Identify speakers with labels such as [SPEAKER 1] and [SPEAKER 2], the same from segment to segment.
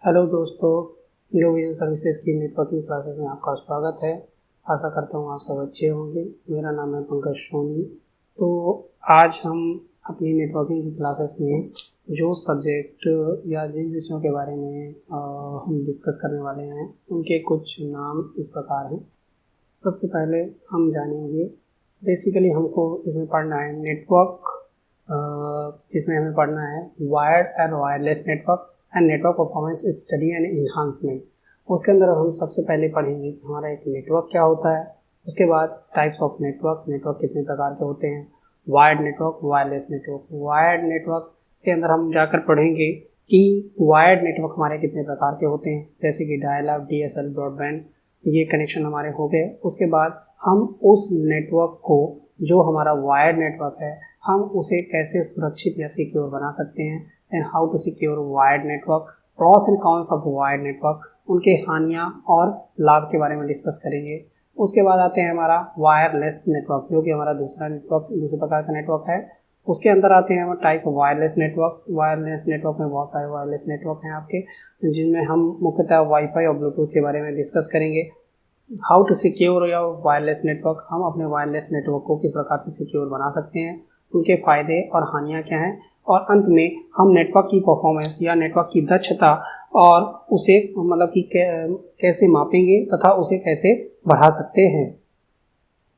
[SPEAKER 1] Hello दोस्तों, Indovision services की networking classes में आपका स्वागत है। आशा करता हूँ आप सब अच्छे होंगे। मेरा नाम है पंकज सोनी। तो आज हम अपनी नेटवर्किंग की क्लासेस में जो सब्जेक्ट या जिन विषयों के बारे में हम डिस्कस करने वाले हैं उनके कुछ नाम इस प्रकार हैं। सबसे पहले हम जानेंगे, बेसिकली हमको इसमें पढ़ना है नेटवर्क, जिसमें हमें पढ़ना है wired and wireless network and network performance study and enhancement. उसके अंदर हम सबसे पहले पढ़ेंगे कि हमारा एक नेटवर्क क्या होता है। उसके बाद टाइप्स ऑफ नेटवर्क, नेटवर्क कितने प्रकार के होते हैं, wired network, wireless network. Wired network के अंदर हम जाकर पढ़ेंगे कि वायर्ड नेटवर्क हमारे कितने प्रकार के होते हैं, जैसे कि डायल अप, DSL, ब्रॉडबैंड, ये कनेक्शन हमारे हो गए। उसके बाद हम उस नेटवर्क को, जो हमारा वायर्ड नेटवर्क है, हम उसे कैसे सुरक्षित या सिक्योर बना सकते हैं, and how to secure wired network, pros and cons of wired network, उनके हानियां और लाभ के बारे में डिस्कस करेंगे। उसके बाद आते हैं हमारा वायरलेस नेटवर्क, जो कि हमारा दूसरे प्रकार का नेटवर्क है। उसके अंदर आते हैं हम type of wireless network. Wireless network में बहुत सारे वायरलेस नेटवर्क हैं आपके, जिनमें हम मुख्यतः वाईफाई और ब्लूटूथ के बारे में डिस्कस करेंगे। How to secure your wireless network, हम अपने वायरलेस नेटवर्क को किस प्रकार से सिक्योर बना सकते हैं, उनके फायदे और हानियां क्या हैं, और अंत में हम नेटवर्क की परफॉर्मेंस या नेटवर्क की दक्षता और उसे मतलब कि कैसे मापेंगे तथा उसे कैसे बढ़ा सकते हैं।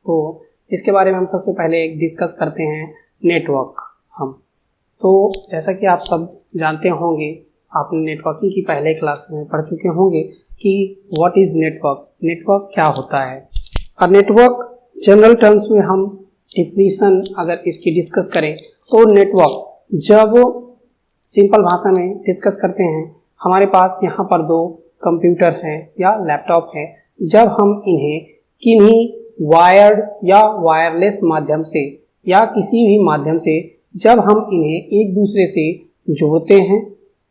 [SPEAKER 1] तो इसके बारे में हम सबसे पहले एक डिस्कस करते हैं नेटवर्क। हम तो जैसा कि आप सब जानते होंगे, आपने नेटवर्किंग की पहले क्लास में पढ़ चुके होंगे कि व्हाट इज नेटवर्क, नेटवर्क क्या होता है। और नेटवर्क जनरल टर्म्स में हम डिफिनीशन अगर इसकी डिस्कस करें तो नेटवर्क, जब सिंपल भाषा में डिस्कस करते हैं, हमारे पास यहाँ पर दो कंप्यूटर हैं या लैपटॉप हैं। जब हम इन्हें किन्हीं वायर्ड या वायरलेस माध्यम से या किसी भी माध्यम से जब हम इन्हें एक दूसरे से जोड़ते हैं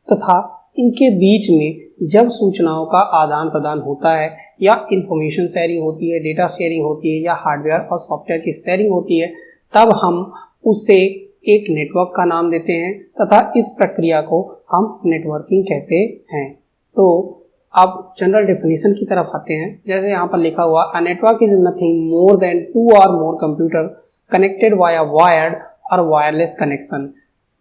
[SPEAKER 1] तथा इनके बीच में जब सूचनाओं का आदान प्रदान होता है या इंफॉर्मेशन शेयरिंग होती है, डेटा शेयरिंग होती है या हार्डवेयर और सॉफ्टवेयर की शेयरिंग होती है, तब हम उससे एक नेटवर्क का नाम देते हैं तथा इस प्रक्रिया को हम नेटवर्किंग कहते हैं। तो अब जनरल डेफिनेशन की तरफ आते हैं। जैसे यहाँ पर लिखा हुआ, a network is nothing more than two और more computer connected via wired or wireless connection.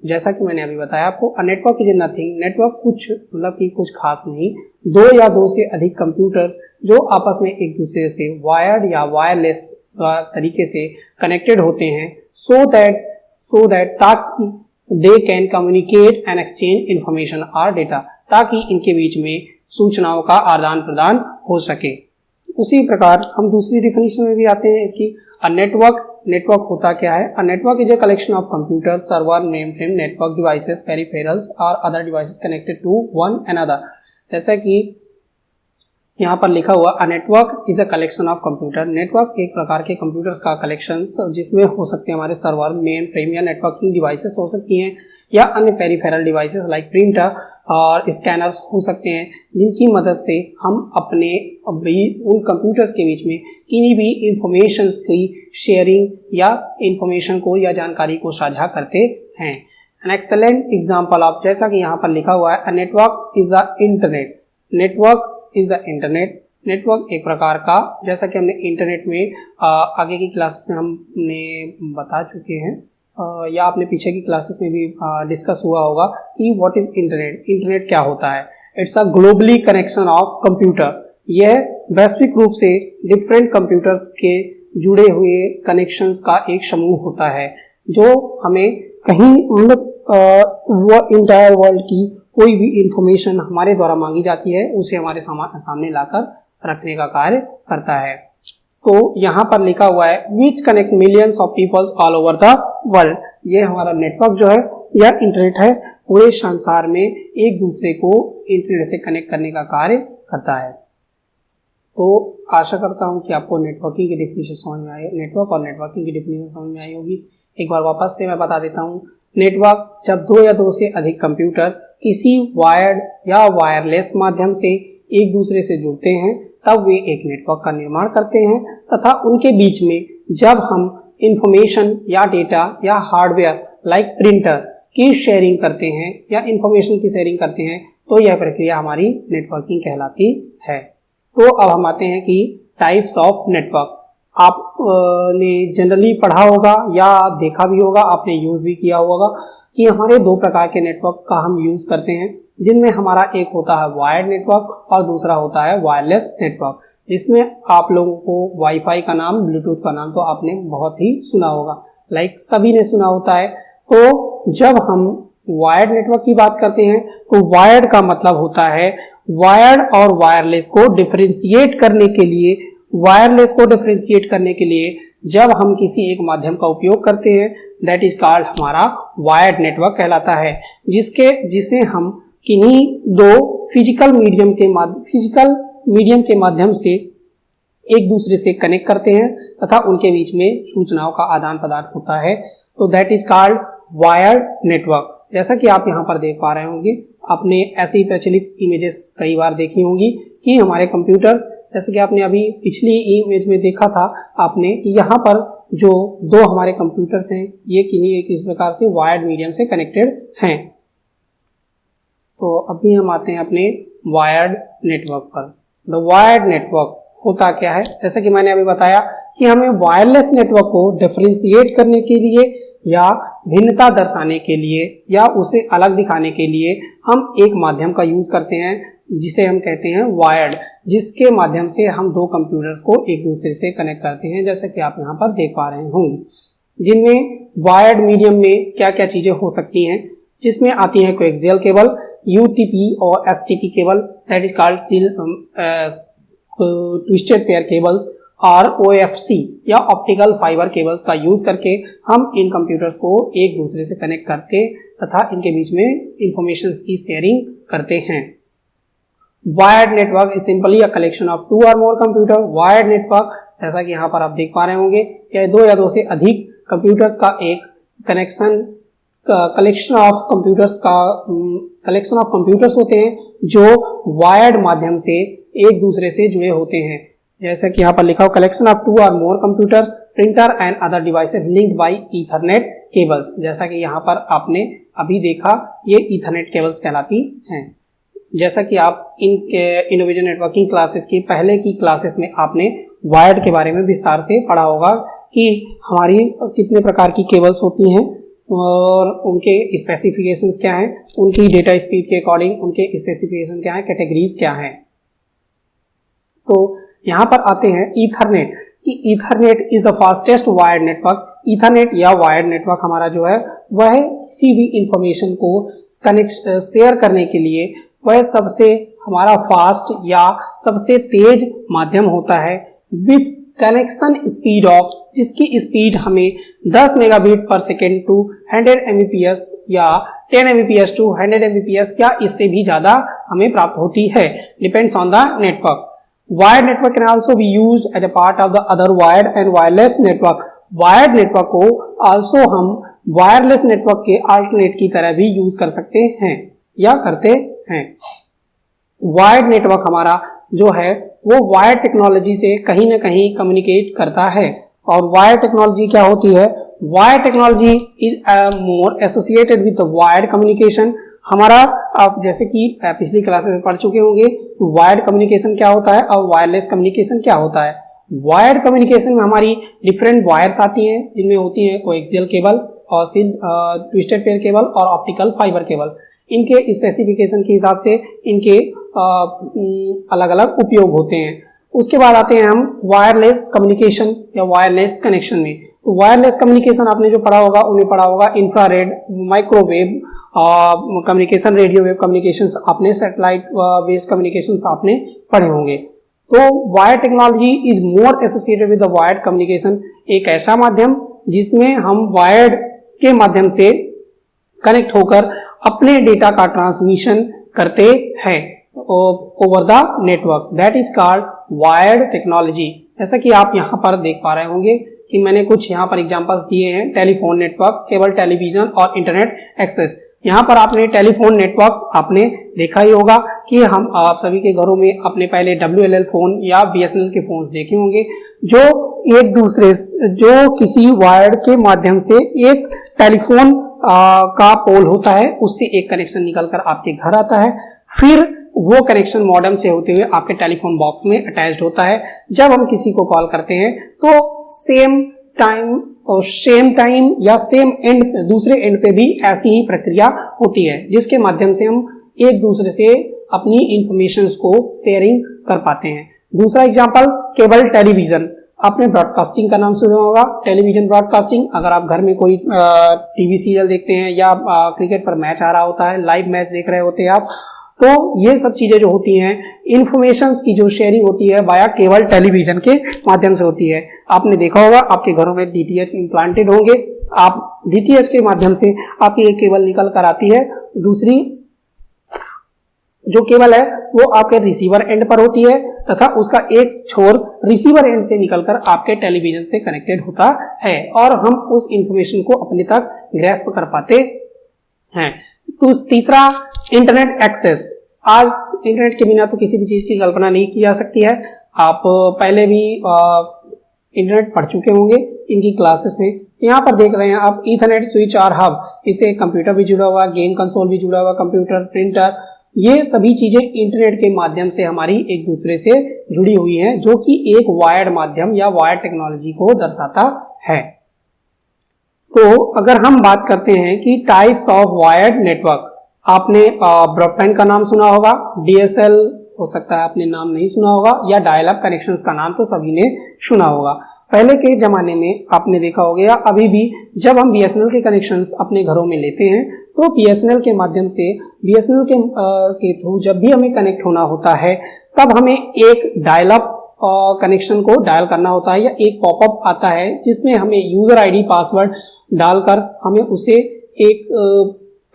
[SPEAKER 1] जैसा कि मैंने अभी बताया आपको, a network is nothing, network कुछ मतलब कि कुछ खास नहीं, दो या दो से अधिक कंप्यूटर्स जो आपस में एक दूसरे से वायर्ड या वायरलेस तरीके से कनेक्टेड होते हैं, सो दैट ताकि they can communicate and exchange information और डेटा, ताकि इनके बीच में सूचनाओं का आदान प्रदान हो सके। उसी प्रकार हम दूसरी डिफिनेशन में भी आते हैं इसकी। अ नेटवर्क होता क्या है? A network is a collection of computer, server, mainframe, network devices, peripherals और other devices connected to one another. जैसा कि यहाँ पर लिखा हुआ, a network is a collection of computer, network एक प्रकार के कंप्यूटर्स का कलेक्शन, जिसमें हो सकते हैं हमारे सर्वर, मेन फ्रेम या नेटवर्किंग डिवाइसेस हो सकती हैं, या अन्य पेरिफेरल डिवाइसेस लाइक प्रिंटर और स्कैनर्स हो सकते हैं, जिनकी मदद से हम अपने उन कंप्यूटर्स के बीच में किन्हीं भी इंफॉर्मेशंस की शेयरिंग या इंफॉर्मेशन को या जानकारी को साझा करते हैं। एन एक्सेलेंट एग्जाम्पल ऑफ, जैसा कि यहाँ पर लिखा हुआ है, a network is the internet, network is the internet. Network एक प्रकार का, जैसा कि हमने इंटरनेट में आगे की क्लासेस में हमने बता चुके हैं, या आपने पीछे की क्लासेस में भी डिस्कस हुआ होगा कि व्हाट इज इंटरनेट, इंटरनेट क्या होता है। It's a globally connection of computer, यह वैश्विक रूप से डिफरेंट कंप्यूटर्स के जुड़े हुए कनेक्शंस का एक समूह होता है, जो हमें कहीं मतलब वो इंटायर वर्ल्ड की कोई भी इंफॉर्मेशन हमारे द्वारा मांगी जाती है, उसे हमारे सामने लाकर रखने का कार्य करता है। तो यहाँ पर लिखा हुआ है, which connect millions of peoples all over the world, ये हमारा नेटवर्क जो है या इंटरनेट है, पूरे संसार में एक दूसरे को इंटरनेट से कनेक्ट करने का कार्य करता है। तो आशा करता हूँ कि आपको नेटवर्किंग की डिफिनेशन समझ में आई, नेटवर्क और नेटवर्किंग की डिफिनेशन समझ में आई होगी। एक बार वापस से मैं बता देता हूँ, नेटवर्क जब दो या दो से अधिक कंप्यूटर किसी वायर्ड या वायरलेस माध्यम से एक दूसरे से जुड़ते हैं, तब वे एक नेटवर्क का निर्माण करते हैं तथा उनके बीच में जब हम इंफॉर्मेशन या डेटा या हार्डवेयर लाइक प्रिंटर की शेयरिंग करते हैं या इंफॉर्मेशन की शेयरिंग करते हैं, तो यह प्रक्रिया हमारी नेटवर्किंग कहलाती है। तो अब हम आते हैं कि टाइप्स ऑफ नेटवर्क। आपने जनरली पढ़ा होगा या देखा भी होगा, आपने यूज भी किया होगा कि हमारे दो प्रकार के नेटवर्क का हम यूज करते हैं, जिनमें हमारा एक होता है वायर्ड नेटवर्क और दूसरा होता है वायरलेस नेटवर्क, जिसमें आप लोगों को वाईफाई का नाम, ब्लूटूथ का नाम तो आपने बहुत ही सुना होगा, सभी ने सुना होता है। तो जब हम वायर्ड नेटवर्क की बात करते हैं तो वायर्ड का मतलब होता है वायर्ड और वायरलेस को डिफरेंशिएट करने के लिए, जब हम किसी एक माध्यम का उपयोग करते हैं, दैट इज कॉल्ड हमारा वायर्ड नेटवर्क कहलाता है, जिसे हम किन्हीं दो फिजिकल मीडियम के माध्यम से एक दूसरे से कनेक्ट करते हैं तथा उनके बीच में सूचनाओं का आदान प्रदान होता है, तो that is called wired network. जैसा कि आप यहाँ पर देख पा रहे होंगे, आपने ऐसी ही प्रचलित इमेजेस कई बार देखी होंगी कि हमारे कंप्यूटर्स, जैसे कि आपने अभी पिछली इमेज में देखा था आपने कि यहाँ पर जो दो हमारे कंप्यूटर्स हैं, ये किन्हीं एक इस प्रकार से वायर्ड मीडियम से कनेक्टेड हैं। तो अभी हम आते हैं अपने वायर्ड नेटवर्क पर। द वायर्ड नेटवर्क होता क्या है? जैसा कि मैंने अभी बताया कि हमें वायरलेस नेटवर्क को डिफरेंशिएट करने के लिए या भिन्नता दर्शाने के लिए या उसे अलग दिखाने के लिए हम एक माध्यम का यूज करते हैं, जिसे हम कहते हैं वायर्ड, जिसके माध्यम से हम दो कंप्यूटर्स को एक दूसरे से कनेक्ट करते हैं, जैसा कि आप यहाँ पर देख पा रहे होंगे। जिनमें वायर्ड मीडियम में क्या क्या चीजें हो सकती हैं, जिसमें आती है कोएक्सियल केबल, यूटीपी और STP cable, that is called twisted pair cables, और ओएफसी या ऑप्टिकल फाइबर केबल्स का यूज करके हम इन कंप्यूटर्स को एक दूसरे से कनेक्ट करके तथा इनके बीच में इंफॉर्मेशन की शेयरिंग करते हैं। Wired network is simply a collection of two और मोर कंप्यूटर। वायर्ड नेटवर्क, जैसा कि यहाँ पर आप देख पा रहे होंगे, यह दो या दो से अधिक कंप्यूटर्स का एक कलेक्शन ऑफ कंप्यूटर्स होते हैं जो वायर्ड माध्यम से एक दूसरे से जुड़े होते हैं। जैसा कि यहाँ पर लिखा हो, कलेक्शन ऑफ टू और more computers, printer and other devices linked by ethernet cables. जैसा कि यहाँ पर आपने अभी देखा, ये ईथरनेट केबल्स कहलाती हैं। जैसा कि आप इनोवेटिव नेटवर्किंग क्लासेस की पहले की क्लासेस में आपने वायर्ड के बारे में विस्तार से पढ़ा होगा कि हमारी कितने प्रकार की केबल्स होती हैं और उनके स्पेसिफिकेशंस क्या हैं, उनकी डेटा स्पीड के अकॉर्डिंग उनके स्पेसिफिकेशन क्या हैं, कैटेगरीज क्या हैं। तो यहाँ पर आते हैं ईथरनेट कि Ethernet is the fastest wired network. Ethernet या वायर्ड नेटवर्क हमारा जो है वह किसी भी इंफॉर्मेशन को शेयर करने के लिए वह सबसे हमारा फास्ट या सबसे तेज माध्यम होता है, विथ कनेक्शन स्पीड ऑफ, जिसकी स्पीड हमें 10 मेगाबिट पर सेकेंड टू 100 Mbps या 10 Mbps टू 100 Mbps या इससे भी ज्यादा हमें प्राप्त होती है, depends on the network. Wired network can also be used as a part of the other wired and wireless network. Wired network को also हम wireless network के alternate की तरह भी यूज कर सकते हैं या करते हैं। Wired network हमारा जो है वो वायर्ड टेक्नोलॉजी से कहीं ना कहीं कम्युनिकेट करता है। और वायर्ड टेक्नोलॉजी क्या होती है? Wired technology is more associated with wired communication. हमारा आप जैसे कि पिछली क्लासेस में पढ़ चुके होंगे, वायर्ड कम्युनिकेशन क्या होता है और वायरलेस कम्युनिकेशन क्या होता है। वायर्ड कम्युनिकेशन में हमारी डिफरेंट वायर्स आती हैं, जिनमें होती हैं कोएक्सियल केबल और ट्विस्टेड पेयर केबल और ऑप्टिकल फाइबर केबल। इनके स्पेसिफिकेशन के हिसाब से इनके अलग अलग उपयोग होते हैं। उसके बाद आते हैं हम वायरलेस कम्युनिकेशन या वायरलेस कनेक्शन में। तो वायरलेस कम्युनिकेशन आपने जो पढ़ा होगा उन्हें पढ़ा होगा infrared, microwave communication, radio wave communications आपने, सैटेलाइट बेस्ड कम्युनिकेशंस आपने पढ़े होंगे। तो wire technology is more associated with the wired communication, एक ऐसा माध्यम जिसमें हम वायर्ड के माध्यम से कनेक्ट होकर अपने डेटा का ट्रांसमिशन करते हैं over the network, that is called wired technology. जैसा कि आप यहाँ पर देख पा रहे होंगे कि मैंने कुछ यहाँ पर एग्जांपल दिए हैं, टेलीफोन नेटवर्क, केबल टेलीविजन और इंटरनेट एक्सेस। यहाँ पर आपने टेलीफोन नेटवर्क आपने देखा ही होगा कि हम आप सभी के घरों में अपने पहले WLL फोन या BSNL के फोन्स देखे होंगे, जो एक दूसरे जो किसी वायर के माध्यम से एक टेलीफोन का पोल होता है उससे एक कनेक्शन निकलकर आपके घर आता है, फिर वो कनेक्शन मॉडेम से होते हुए आपके टेलीफोन बॉक्स में अटैच्ड होता है। जब हम किसी को कॉल करते हैं तो सेम टाइम या सेम एंड, दूसरे एंड पे भी ऐसी ही प्रक्रिया होती है जिसके माध्यम से हम एक दूसरे से अपनी इंफॉर्मेशन को शेयरिंग कर पाते हैं। दूसरा एग्जांपल, केबल टेलीविजन। आपने ब्रॉडकास्टिंग का नाम सुना होगा, टेलीविजन ब्रॉडकास्टिंग। अगर आप घर में कोई टीवी सीरियल देखते हैं या क्रिकेट पर मैच आ रहा होता है, लाइव मैच देख रहे होते हैं आप, तो ये सब चीजें जो होती हैं, इंफॉर्मेशंस की जो शेयरिंग होती है वाया केबल टेलीविजन के माध्यम से होती है। आपने देखा होगा आपके घरों में डीटीएच इम्प्लांटेड होंगे, आप डीटीएच के माध्यम से आपकी एक केबल निकल कर आती है, दूसरी जो केबल है वो आपके रिसीवर एंड पर होती है तथा उसका एक छोर रिसीवर एंड से निकलकर आपके टेलीविजन से कनेक्टेड होता है और हम उस इंफॉर्मेशन को अपने तक ग्रैस्प कर पाते हैं। तो तीसरा, इंटरनेट एक्सेस। आज इंटरनेट के बिना तो किसी भी चीज की कल्पना नहीं की जा सकती है। आप पहले भी इंटरनेट पढ़ चुके होंगे इनकी क्लासेस में। यहाँ पर देख रहे हैं आप ईथरनेट स्विच और हब, इससे कंप्यूटर भी जुड़ा हुआ, गेम कंसोल भी जुड़ा हुआ, कंप्यूटर, प्रिंटर, ये सभी चीजें इंटरनेट के माध्यम से हमारी एक दूसरे से जुड़ी हुई हैं, जो कि एक वायर्ड माध्यम या वायर्ड टेक्नोलॉजी को दर्शाता है। तो अगर हम बात करते हैं कि टाइप्स ऑफ वायर्ड नेटवर्क, आपने ब्रॉडबैंड का नाम सुना होगा, डीएसएल हो सकता है आपने नाम नहीं सुना होगा, या डायल अप कनेक्शंस का नाम तो सभी ने सुना होगा। पहले के जमाने में आपने देखा होगा या अभी भी जब हम बीएसएनएल के कनेक्शंस अपने घरों में लेते हैं तो बीएसएनएल के माध्यम से, बीएसएनएल के थ्रू जब भी हमें कनेक्ट होना होता है तब हमें एक डायल अप कनेक्शन को डायल करना होता है या एक पॉपअप आता है जिसमें हमें यूजर आईडी पासवर्ड डालकर हमें उसे एक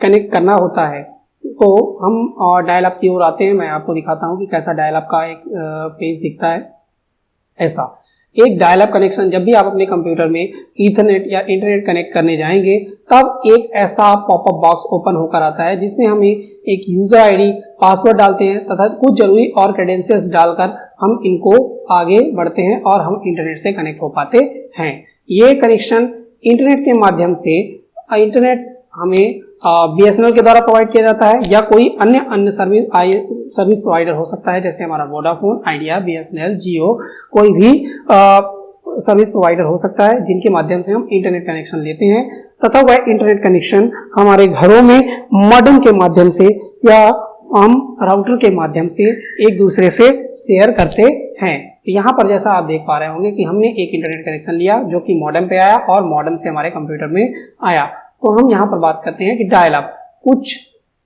[SPEAKER 1] कनेक्ट करना होता है। तो हम डायल अप की ओर आते हैं। मैं आपको दिखाता हूं कि कैसा डायल अप का एक पेज दिखता है। ऐसा एक डायल अप कनेक्शन, जब भी आप अपने कंप्यूटर में ईथरनेट या इंटरनेट कनेक्ट करने जाएंगे तब एक ऐसा पॉपअप बॉक्स ओपन होकर आता है जिसमें हमें एक यूजर आईडी पासवर्ड डालते हैं तथा कुछ जरूरी और क्रेडेंशियल्स डालकर हम इनको आगे बढ़ते हैं और हम इंटरनेट से कनेक्ट हो पाते हैं। ये कनेक्शन इंटरनेट के माध्यम से, इंटरनेट हमें बीएसएनएल के द्वारा प्रोवाइड किया जाता है या कोई अन्य सर्विस प्रोवाइडर हो सकता है, जैसे हमारा वोडाफोन, आइडिया, बीएसएनएल, जियो, कोई भी सर्विस प्रोवाइडर हो सकता है जिनके माध्यम से हम इंटरनेट कनेक्शन लेते हैं तथा वह इंटरनेट कनेक्शन हमारे घरों में मॉडेम के माध्यम से या हम राउटर के माध्यम से एक दूसरे से शेयर करते हैं। यहाँ पर जैसा आप देख पा रहे होंगे कि हमने एक इंटरनेट कनेक्शन लिया जो कि मॉडेम पे आया और मॉडेम से हमारे कंप्यूटर में आया। तो हम यहाँ पर बात करते हैं कि डायल अप, कुछ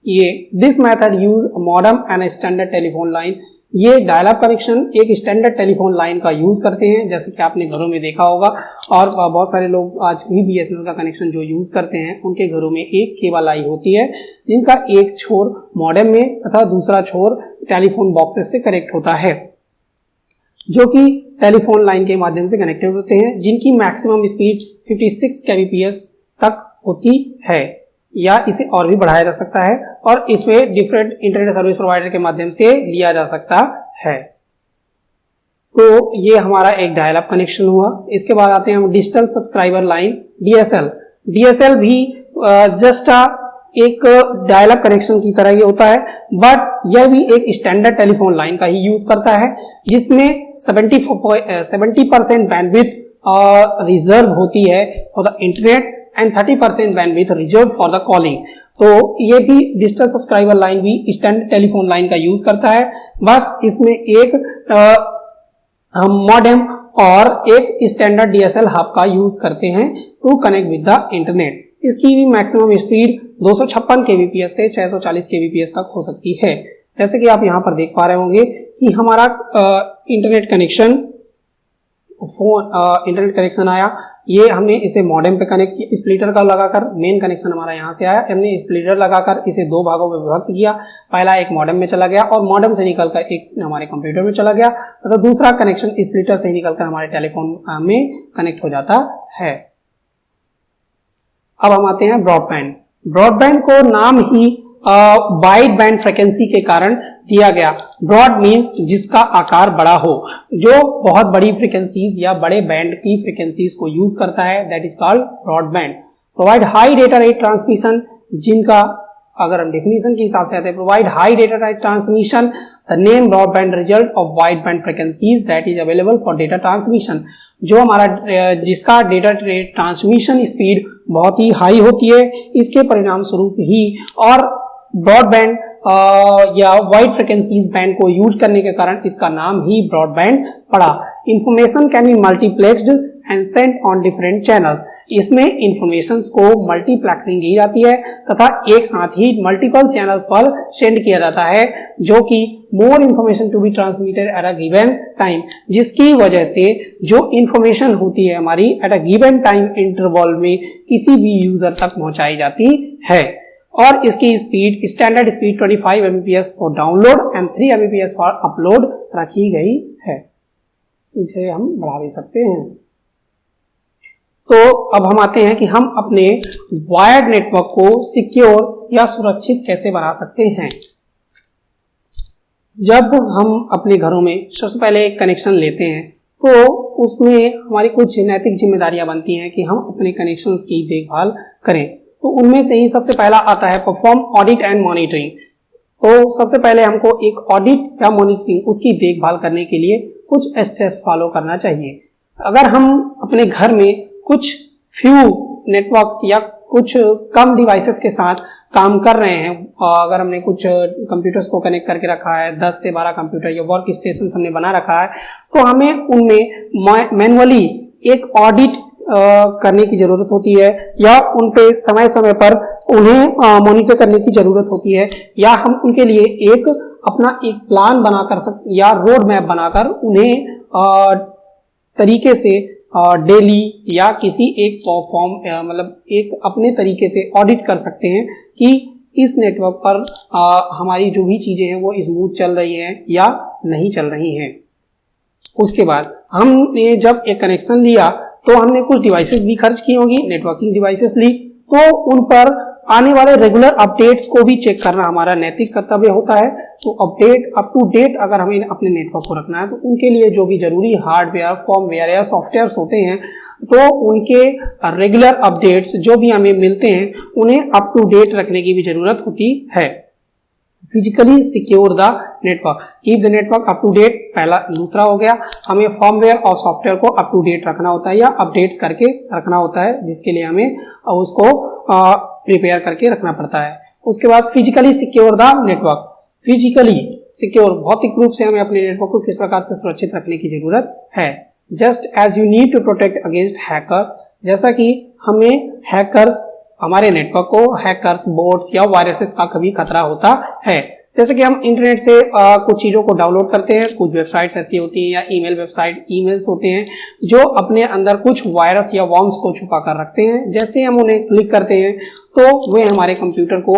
[SPEAKER 1] ये this method use modem and standard telephone line. ये डायल अप कनेक्शन एक स्टैंडर्ड टेलीफोन लाइन का यूज करते हैं, जैसे कि आपने घरों में देखा होगा और बहुत सारे लोग आज भी बीएसएनएल का कनेक्शन जो यूज करते हैं उनके घरों में एक केबल आई होती है जिनका एक छोर मॉडेम में तथा दूसरा छोर टेलीफोन बॉक्सेस से कनेक्ट होता है, जो कि टेलीफोन लाइन के माध्यम से कनेक्टेड होते हैं, जिनकी मैक्सिमम स्पीड 56 kbps तक होती है या इसे और भी बढ़ाया जा सकता है और इसमें डिफरेंट इंटरनेट सर्विस प्रोवाइडर के माध्यम से लिया जा सकता है। तो ये हमारा एक डायल अप कनेक्शन हुआ। इसके बाद आते हैं हम digital subscriber line, DSL. DSL भी जस्ट एक डायल अप कनेक्शन की तरह ही होता है, बट यह भी एक स्टैंडर्ड टेलीफोन लाइन का ही यूज करता है जिसमें 70% बैंडविड्थ रिजर्व होती है for the internet and 30% bandwidth reserve for the calling. तो ये भी डिजिटल सब्सक्राइबर लाइन भी स्टैंडर्ड टेलीफोन लाइन का यूज करता है, बस इसमें एक मॉडेम और एक स्टैंडर्ड डीएसएल हब का यूज करते हैं to connect with the internet. इसकी भी मैक्सिमम स्पीड 256 kbps से 640 kbps तक हो सकती है। जैसे कि आप यहाँ पर देख पा रहे होंगे कि हमारा इंटरनेट कनेक्शन आया, ये हमने इसे मॉडेम पे कनेक्ट किया, स्प्लिटर का लगाकर मेन कनेक्शन हमारा यहाँ से आया, हमने स्प्लिटर लगाकर इसे दो भागों में विभक्त किया। पहला एक मॉडेम में चला गया और मॉडेम से निकलकर एक हमारे कंप्यूटर में चला गया, तो दूसरा कनेक्शन स्प्लिटर से निकलकर हमारे टेलीफोन में कनेक्ट हो जाता है। अब हम आते हैं ब्रॉडबैंड। ब्रॉडबैंड को नाम ही वाइड बैंड फ्रीक्वेंसी के कारण दिया गया। ब्रॉड मीन्स जिसका आकार बड़ा हो, जो बहुत बड़ी फ्रीक्वेंसीज या बड़े बैंड की फ्रीक्वेंसीज को यूज करता है, that is called broadband. Provide high data rate transmission, जिनका अगर हम डेफिनेशन के हिसाब से आते हैं, provide high data rate transmission the name broadband result of wide band frequencies that is available for data transmission. जो हमारा जिसका डेटा रेट ट्रांसमिशन स्पीड बहुत ही हाई होती है, इसके परिणाम स्वरूप ही और ब्रॉडबैंड या वाइड फ्रिक्वेंसीज बैंड को यूज करने के कारण इसका नाम ही ब्रॉडबैंड पड़ा। Information can be multiplexed and sent on different channel. इसमें इंफॉर्मेशन को मल्टीप्लेक्सिंग की जाती है तथा एक साथ ही मल्टीपल चैनल्स पर सेंड किया जाता है, जो कि more information to be transmitted at a given time, जिसकी वजह से जो इंफॉर्मेशन होती है हमारी at a given time interval में किसी भी यूजर तक पहुंचाई जाती है। और इसकी speed standard speed 25 Mbps for download and 3 Mbps for upload रखी गई है। इसे हम बढ़ा भी सकते हैं। तो अब हम आते हैं कि हम अपने वायर्ड नेटवर्क को सिक्योर या सुरक्षित कैसे बना सकते हैं। जब हम अपने घरों में सबसे पहले एक कनेक्शन लेते हैं तो उसमें हमारी कुछ नैतिक जिम्मेदारियां बनती हैं कि हम अपने कनेक्शंस की देखभाल करें। तो उनमें से ही सबसे पहला आता है परफॉर्म ऑडिट एंड मॉनिटरिंग। तो सबसे पहले हमको एक ऑडिट या मॉनिटरिंग उसकी देखभाल करने के लिए कुछ स्टेप्स फॉलो करना चाहिए। अगर हम अपने घर में कुछ फ्यू नेटवर्क्स या कुछ कम डिवाइसेस के साथ काम कर रहे हैं, अगर हमने कुछ कंप्यूटर्स को कनेक्ट करके रखा है, 10 से 12 कंप्यूटर या वर्क स्टेशन हमने बना रखा है, तो हमें उनमें मैनुअली एक ऑडिट करने की जरूरत होती है या उन पे समय समय पर उन्हें मॉनिटर करने की जरूरत होती है, या हम उनके लिए एक अपना एक प्लान बनाकर या रोड मैप बनाकर उन्हें तरीके से डेली या किसी एक फॉर्म मतलब एक अपने तरीके से ऑडिट कर सकते हैं कि इस नेटवर्क पर हमारी जो भी चीजें हैं वो स्मूथ चल रही हैं या नहीं चल रही हैं। उसके बाद हमने जब एक कनेक्शन लिया तो हमने कुछ डिवाइसेस भी खर्च की होंगी, नेटवर्किंग डिवाइसेस ली, तो उन पर आने वाले रेगुलर अपडेट्स को भी चेक करना हमारा नैतिक कर्तव्य होता है। तो अपडेट अप टू डेट अगर हमें अपने नेटवर्क को रखना है तो उनके लिए जो भी जरूरी हार्डवेयर, फर्मवेयर या सॉफ्टवेयर होते हैं, तो उनके रेगुलर अपडेट्स जो भी हमें मिलते हैं उन्हें अप टू डेट रखने की भी जरूरत होती है। Physically secure the network, keep the network up to date, पहला। दूसरा हो गया हमें फर्मवेयर और सॉफ्टवेयर को अप टू डेट रखना होता है या अपडेट्स करके रखना होता है, जिसके लिए हमें उसको प्रिपेयर करके रखना पड़ता है। उसके बाद physically secure the network, physically secure भौतिक रूप से हमें अपने नेटवर्क को किस प्रकार से सुरक्षित रखने की जरूरत है। Just as you need to protect against hacker, जैसा कि हमें हैकर्स हमारे नेटवर्क को हैकर्स, बोट्स या वायरसेस का कभी खतरा होता है। जैसे कि हम इंटरनेट से कुछ चीज़ों को डाउनलोड करते हैं, कुछ वेबसाइट्स ऐसी होती हैं या ईमेल वेबसाइट ईमेल्स होते हैं जो अपने अंदर कुछ वायरस या वॉर्म्स को छुपा कर रखते हैं। जैसे हम उन्हें क्लिक करते हैं तो वे हमारे कंप्यूटर को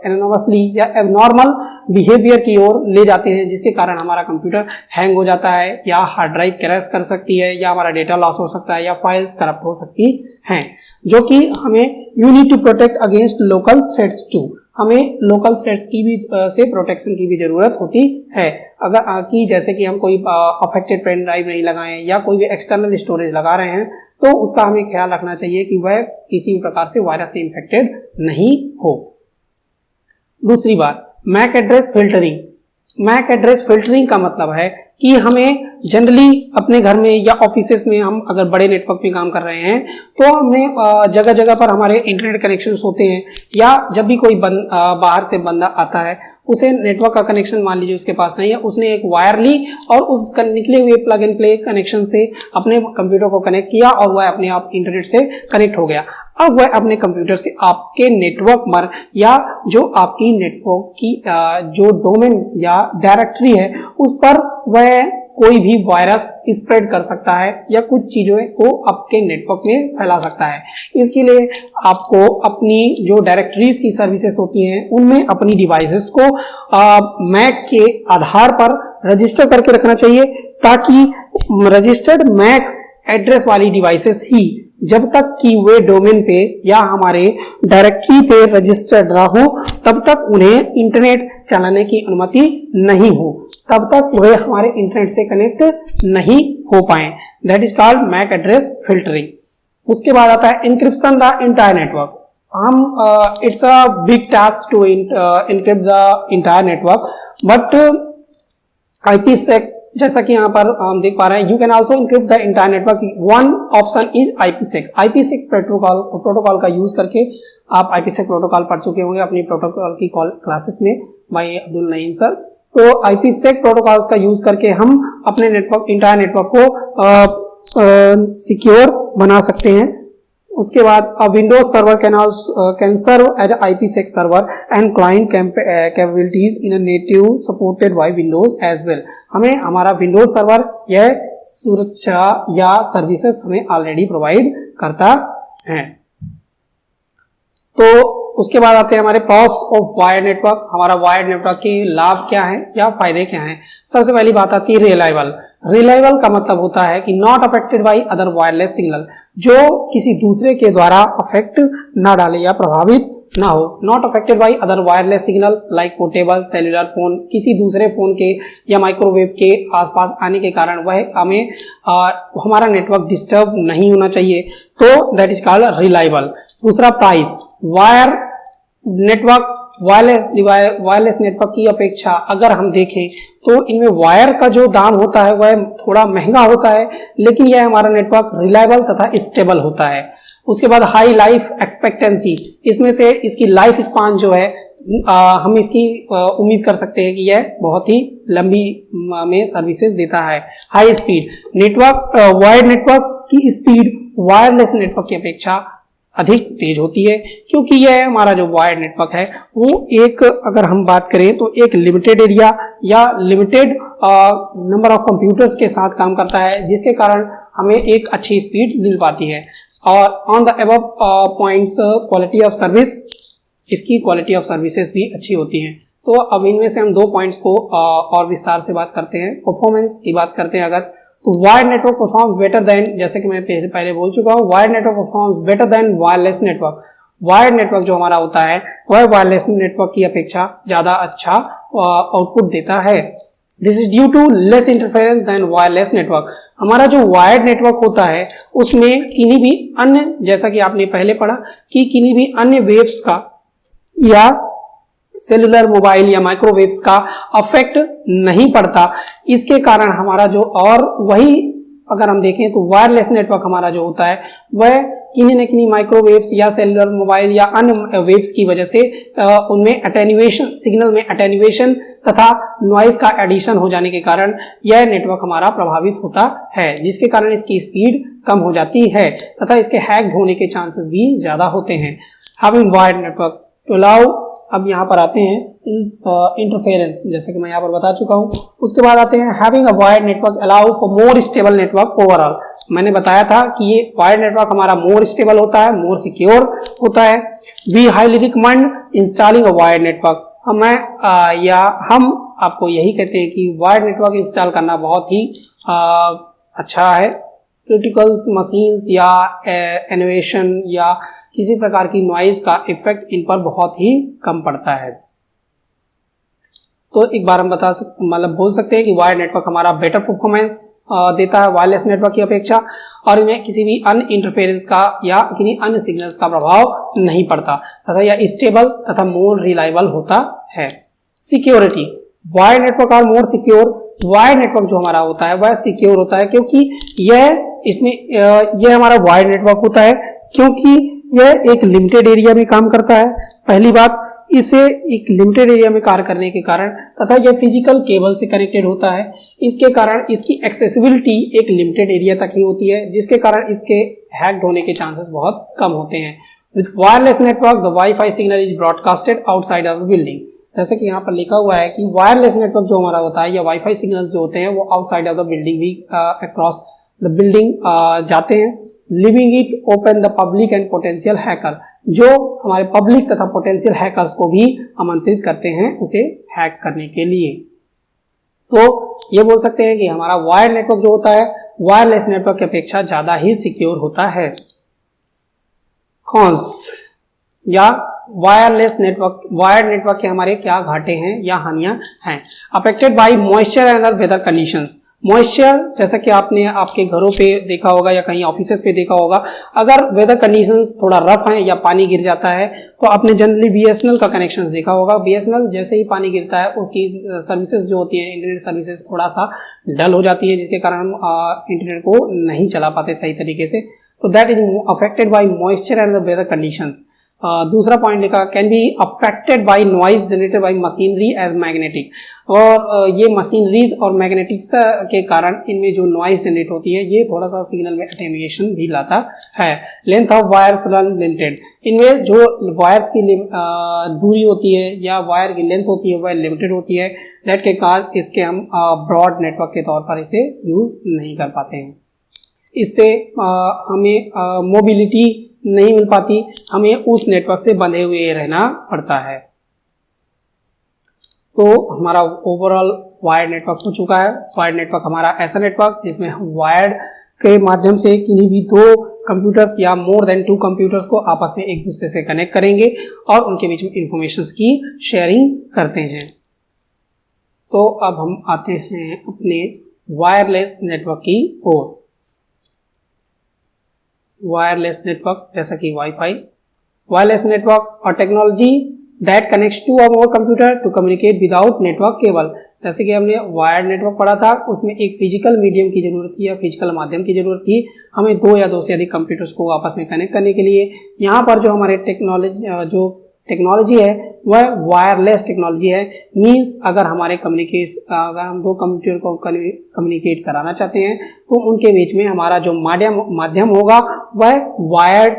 [SPEAKER 1] एनोनिमसली या एबनॉर्मल बिहेवियर की ओर ले जाते हैं, जिसके कारण हमारा कंप्यूटर हैंग हो जाता है या हार्ड ड्राइव क्रैश कर सकती है या हमारा डेटा लॉस हो सकता है या फाइल्स करप्ट हो सकती हैं, जो कि हमें you need to protect against local threats too, हमें लोकल थ्रेट्स की भी से प्रोटेक्शन की भी जरूरत होती है। अगर कि जैसे कि हम कोई अफेक्टेड पेन ड्राइव नहीं लगाएं या कोई भी एक्सटर्नल स्टोरेज लगा रहे हैं तो उसका हमें ख्याल रखना चाहिए कि वह किसी भी प्रकार से वायरस से इन्फेक्टेड नहीं हो। दूसरी बात, MAC address filtering. MAC address filtering का मतलब है कि हमें जनरली अपने घर में या ऑफिसेस में हम अगर बड़े नेटवर्क में काम कर रहे हैं तो हमें जगह जगह पर हमारे इंटरनेट कनेक्शंस होते हैं, या जब भी कोई बाहर से बंदा आता है उसे नेटवर्क का कनेक्शन मान लीजिए उसके पास नहीं है, उसने एक वायर ली और उस निकले हुए प्लग एंड प्ले कनेक्शन से अपने कंप्यूटर को कनेक्ट किया और वह अपने आप इंटरनेट से कनेक्ट हो गया। अब वह अपने कंप्यूटर से आपके नेटवर्क पर या जो आपकी नेटवर्क की जो डोमेन या डायरेक्टरी है उस पर वह कोई भी वायरस स्प्रेड कर सकता है या कुछ चीजों को आपके नेटवर्क में फैला सकता है। इसके लिए आपको अपनी जो डायरेक्टरीज की सर्विसेज होती हैं उनमें अपनी डिवाइसेस को मैक के आधार पर रजिस्टर करके रखना चाहिए, ताकि रजिस्टर्ड मैक एड्रेस वाली डिवाइसेस ही जब तक कि वे डोमेन पे या हमारे डायरेक्टरी पे रजिस्टर्ड ना हो तब तक उन्हें इंटरनेट चलाने की अनुमति नहीं हो, तब तक वे हमारे इंटरनेट से कनेक्ट नहीं हो पाए। That is called MAC address filtering. उसके बाद आता है इंक्रिप्शन द इंटायर नेटवर्क। हम it's a big task to encrypt the entire network, but IPsec जैसा कि यहाँ पर हम देख पा रहे हैं, you can also encrypt the entire network. One option is IPsec। IPsec protocol का यूज करके आप IPsec प्रोटोकॉल पढ़ चुके होंगे अपनी प्रोटोकॉल की क्लासेस में बाय अब्दुल नईम सर। तो IPsec प्रोटोकॉल्स का यूज करके हम अपने नेटवर्क इंटायर नेटवर्क को सिक्योर बना सकते हैं। उसके बाद Windows server can serve as IPsec server and client capabilities in a native supported by Windows as well. हमें हमारा विंडोज सर्वर यह सुरक्षा या सर्विसेज हमें ऑलरेडी प्रोवाइड करता है। तो उसके बाद आते हैं हमारे प्रॉस ऑफ वायर्ड नेटवर्क। हमारा वायर्ड नेटवर्क के लाभ क्या है या फायदे क्या हैं। सबसे पहली बात आती है रिलायबल। रिलायबल का मतलब होता है कि not affected by other wireless signal, जो किसी दूसरे के द्वारा अफेक्ट ना डाले या प्रभावित ना हो। Not affected by other wireless signal like portable cellular phone, किसी दूसरे फोन के या माइक्रोवेव के आसपास आने के कारण वह हमें हमारा नेटवर्क डिस्टर्ब नहीं होना चाहिए, तो दैट इज कॉल्ड रिलायबल। दूसरा price. Wire network wireless network की अपेक्षा अगर हम देखें तो इनमें वायर का जो दाम होता है वह थोड़ा महंगा होता है, लेकिन यह हमारा नेटवर्क रिलायबल तथा स्टेबल होता है। उसके बाद हाई लाइफ एक्सपेक्टेंसी, इसमें से इसकी लाइफ स्पान जो है हम इसकी उम्मीद कर सकते हैं कि यह बहुत ही लंबी में सर्विसेज देता है। High speed network, wired network की स्पीड वायरलेस नेटवर्क की अपेक्षा अधिक तेज होती है, क्योंकि यह हमारा जो वायर्ड नेटवर्क है वो एक, अगर हम बात करें तो एक लिमिटेड एरिया या लिमिटेड नंबर ऑफ कंप्यूटर्स के साथ काम करता है, जिसके कारण हमें एक अच्छी स्पीड मिल पाती है। और on the above points quality of service, इसकी क्वालिटी ऑफ सर्विसेज भी अच्छी होती हैं। तो अब इनमें से हम दो पॉइंट्स को और विस्तार से बात करते हैं। परफॉर्मेंस की बात करते हैं अगर, तो wired network performs better than, जैसे कि मैं पहले बोल चुका हूँ, wired network performs better than wireless network. Wired network जो हमारा होता है वह वायरलेस नेटवर्क की अपेक्षा ज्यादा अच्छा आउटपुट देता है। This is due to less interference than wireless network. हमारा जो वायर्ड नेटवर्क होता है उसमें किन्हीं भी अन्य, जैसा कि आपने पहले पढ़ा कि किन्हीं भी अन्य वेव्स का या सेलुलर मोबाइल या माइक्रोवेव्स का अफेक्ट नहीं पड़ता। इसके कारण हमारा जो, और वही अगर हम देखें तो वायरलेस नेटवर्क हमारा जो होता है वह किन्हीं न किन्हीं माइक्रोवेव्स या सेलुलर मोबाइल या अन्य वेव्स की वजह से उनमें अटेन्युएशन, सिग्नल में अटेन्युएशन तथा नॉइज का एडिशन हो जाने के कारण यह नेटवर्क हमारा प्रभावित होता है, जिसके कारण इसकी स्पीड कम हो जाती है तथा इसके हैक होने के चांसेस भी ज्यादा होते हैं। Having wired network to allow, अब यहाँ पर आते हैं इंटरफेरेंस, जैसे कि मैं यहाँ पर बता चुका हूँ। उसके बाद आते हैं having a wired network allow for more stable network overall. मैंने बताया था कि ये वायर्ड नेटवर्क हमारा मोर स्टेबल होता है, मोर सिक्योर होता है। We highly recommend installing a wired network. हम आपको यही कहते हैं कि वायर्ड नेटवर्क इंस्टॉल करना बहुत ही अच्छा है। क्रिटिकल मशीन्स या इनोवेशन या किसी प्रकार की नॉइज का इफेक्ट इन पर बहुत ही कम पड़ता है। तो एक बार हम बोल सकते हैं कि वायर्ड नेटवर्क हमारा बेटर परफॉर्मेंस देता है वायरलेस नेटवर्क की अपेक्षा, और इनमें किसी भी अन्य इंटरफेरेंस का या किसी अन्य सिग्नल्स का प्रभाव नहीं पड़ता तथा यह स्टेबल तथा मोर रिलायबल होता है। Security, wired network are more secure. Wired network जो हमारा होता है वह सिक्योर होता है क्योंकि यह हमारा वायर्ड नेटवर्क होता है क्योंकि यह एक लिमिटेड एरिया में काम करता है। पहली बात, इसे एक लिमिटेड एरिया में कार्य करने के कारण तथा यह फिजिकल केबल से कनेक्टेड होता है, इसके कारण इसकी एक्सेसिबिलिटी एक लिमिटेड एरिया तक ही होती है, जिसके कारण इसके हैक्ड होने के चांसेस बहुत कम होते हैं। With wireless network the wifi signal is broadcasted outside of the building. जैसे कि यहाँ पर लिखा हुआ है कि वायरलेस नेटवर्क जो हमारा होता है या वाईफाई सिग्नल्स जो होते हैं वो आउटसाइड ऑफ द बिल्डिंग भी अक्रॉस द बिल्डिंग जाते हैं। Living it open the public and potential hacker, जो हमारे पब्लिक तथा पोटेंशियल हैकर्स को भी आमंत्रित करते हैं उसे हैक करने के लिए। तो ये बोल सकते हैं कि हमारा वायर्ड नेटवर्क जो होता है वायरलेस नेटवर्क की अपेक्षा ज्यादा ही सिक्योर होता है। कॉन्स या वायरलेस नेटवर्क, वायर्ड नेटवर्क के हमारे क्या घाटे हैं या हानियां हैं। Affected by moisture and other weather conditions, moisture, जैसा कि आपने आपके घरों पे देखा होगा या कहीं ऑफिसेस पे देखा होगा, अगर वेदर कंडीशंस थोड़ा रफ हैं या पानी गिर जाता है तो आपने जनरली बीएसएनएल का कनेक्शन देखा होगा। बीएसएनएल जैसे ही पानी गिरता है उसकी सर्विसेज जो होती है, इंटरनेट सर्विसेज थोड़ा सा डल हो जाती है, जिसके कारण हम इंटरनेट को नहीं चला पाते सही तरीके से। तो that is affected by moisture and the weather conditions. दूसरा पॉइंट लिखा, can be affected by noise generated by machinery as magnetic. और ये मशीनरीज और मैग्नेटिक्स के कारण इनमें जो नॉइज जनरेट होती है ये थोड़ा सा सिग्नल में अटेन्युएशन भी लाता है। Length of wires run limited, इनमें जो वायर्स की दूरी होती है या वायर की लेंथ होती है वह लिमिटेड होती है। दैट के कारण इसके हम ब्रॉड नेटवर्क के तौर पर इसे यूज नहीं कर पाते हैं। इससे हमें मोबिलिटी नहीं मिल पाती, हमें उस नेटवर्क से बंधे हुए रहना पड़ता है। तो हमारा ओवरऑल वायर्ड नेटवर्क हो चुका है। वायर्ड नेटवर्क हमारा ऐसा नेटवर्क जिसमें हम वायर्ड के माध्यम से किन्हीं भी दो कंप्यूटर्स या मोर देन 2 कंप्यूटर्स को आपस में एक दूसरे से कनेक्ट करेंगे और उनके बीच में इंफॉर्मेशन की शेयरिंग करते हैं। तो अब हम आते हैं अपने वायरलेस नेटवर्क की ओर। वायरलेस नेटवर्क जैसा कि वाईफाई, वायरलेस नेटवर्क और टेक्नोलॉजी दैट कनेक्ट्स टू और more computer to communicate without network cable. जैसे कि हमने वायर्ड नेटवर्क पढ़ा था, उसमें एक फिजिकल मीडियम की जरूरत थी या फिजिकल माध्यम की जरूरत थी हमें 2 या 2 से अधिक कंप्यूटर्स को आपस में कनेक्ट करने के लिए। यहाँ पर जो हमारे टेक्नोलॉजी है वह वायरलेस टेक्नोलॉजी है। मींस अगर हम 2 कंप्यूटर को कम्युनिकेट कराना चाहते हैं तो उनके बीच में हमारा जो माध्यम होगा वह वायर्ड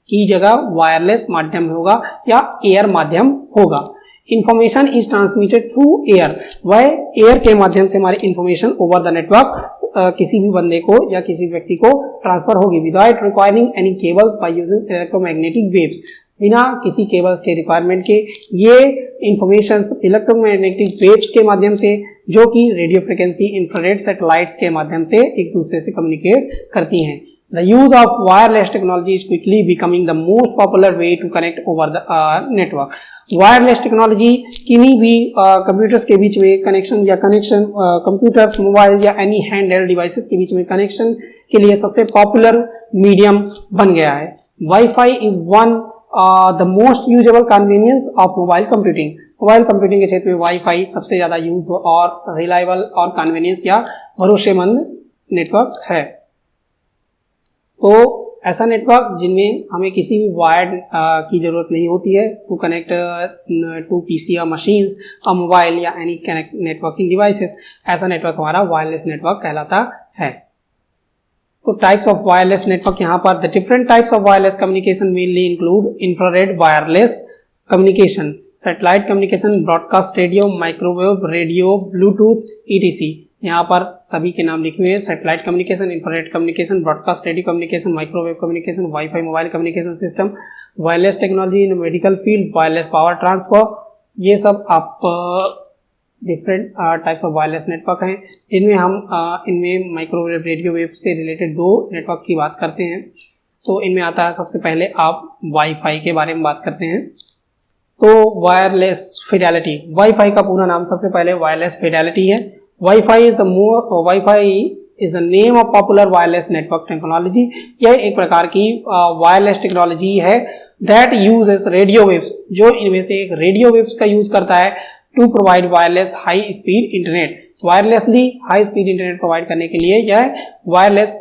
[SPEAKER 1] की जगह वायरलेस माध्यम होगा या एयर माध्यम होगा। Information is transmitted through air, वह एयर के माध्यम से हमारी इंफॉर्मेशन ओवर द नेटवर्क किसी भी बंदे को या किसी व्यक्ति को ट्रांसफर होगी without requiring any cables by using electromagnetic waves. बिना किसी केबल्स के रिक्वायरमेंट के ये इंफॉर्मेशन इलेक्ट्रोमैग्नेटिक वेव्स के माध्यम से, जो कि रेडियो फ्रिक्वेंसी इंफ्रारेड सैटेलाइट्स के माध्यम से एक दूसरे से कम्युनिकेट करती हैं। The use of wireless technology is quickly becoming the most popular way to connect over the network. Wireless technology किन्हीं भी कंप्यूटर्स के बीच में कनेक्शन कंप्यूटर्स, मोबाइल या एनी हैंडहेल्ड डिवाइसेस के बीच में कनेक्शन के लिए सबसे पॉपुलर मीडियम बन गया है। Wifi is one the most usable convenience of mobile computing. Mobile computing के क्षेत्र में वाईफाई सबसे ज्यादा यूज और रिलायबल और कन्वीनियंस या भरोसेमंद नेटवर्क है। तो ऐसा नेटवर्क जिनमें हमें किसी भी वायर की जरूरत नहीं होती है टू कनेक्ट टू पीसी या मशीन्स और मोबाइल या एनी नेटवर्किंग डिवाइसेस, ऐसा नेटवर्क हमारा वायरलेस नेटवर्क कहलाता है। तो टाइप्स ऑफ वायरलेस नेटवर्क यहाँ पर, the different types of wireless communication mainly include infrared wireless communication, satellite communication, broadcast radio, microwave radio, Bluetooth etc. यहाँ पर सभी के नाम लिखे हुए हैं, satellite communication, infrared communication, broadcast radio communication, microwave communication, wifi mobile communication system, wireless technology in medical field, wireless power transfer. ये सब आप different types of wireless network हैं जिनमें हम इनमें माइक्रोवेव रेडियो वेव से रिलेटेड 2 नेटवर्क की बात करते हैं। तो इनमें आता है सबसे पहले आप वाईफाई के बारे में बात करते हैं। तो वायरलेस फिडेलिटी, वाईफाई का पूरा नाम सबसे पहले वायरलेस फिडेलिटी है। Wi-Fi is the name of popular wireless network technology। यह एक प्रकार की वायरलेस टेक्नोलॉजी है that uses radio waves, जो इनमें से एक रेडियो वेव्स का यूज करता है to provide wireless high speed internet। Wirelessly high speed internet provide करने के लिए यह वायरलेस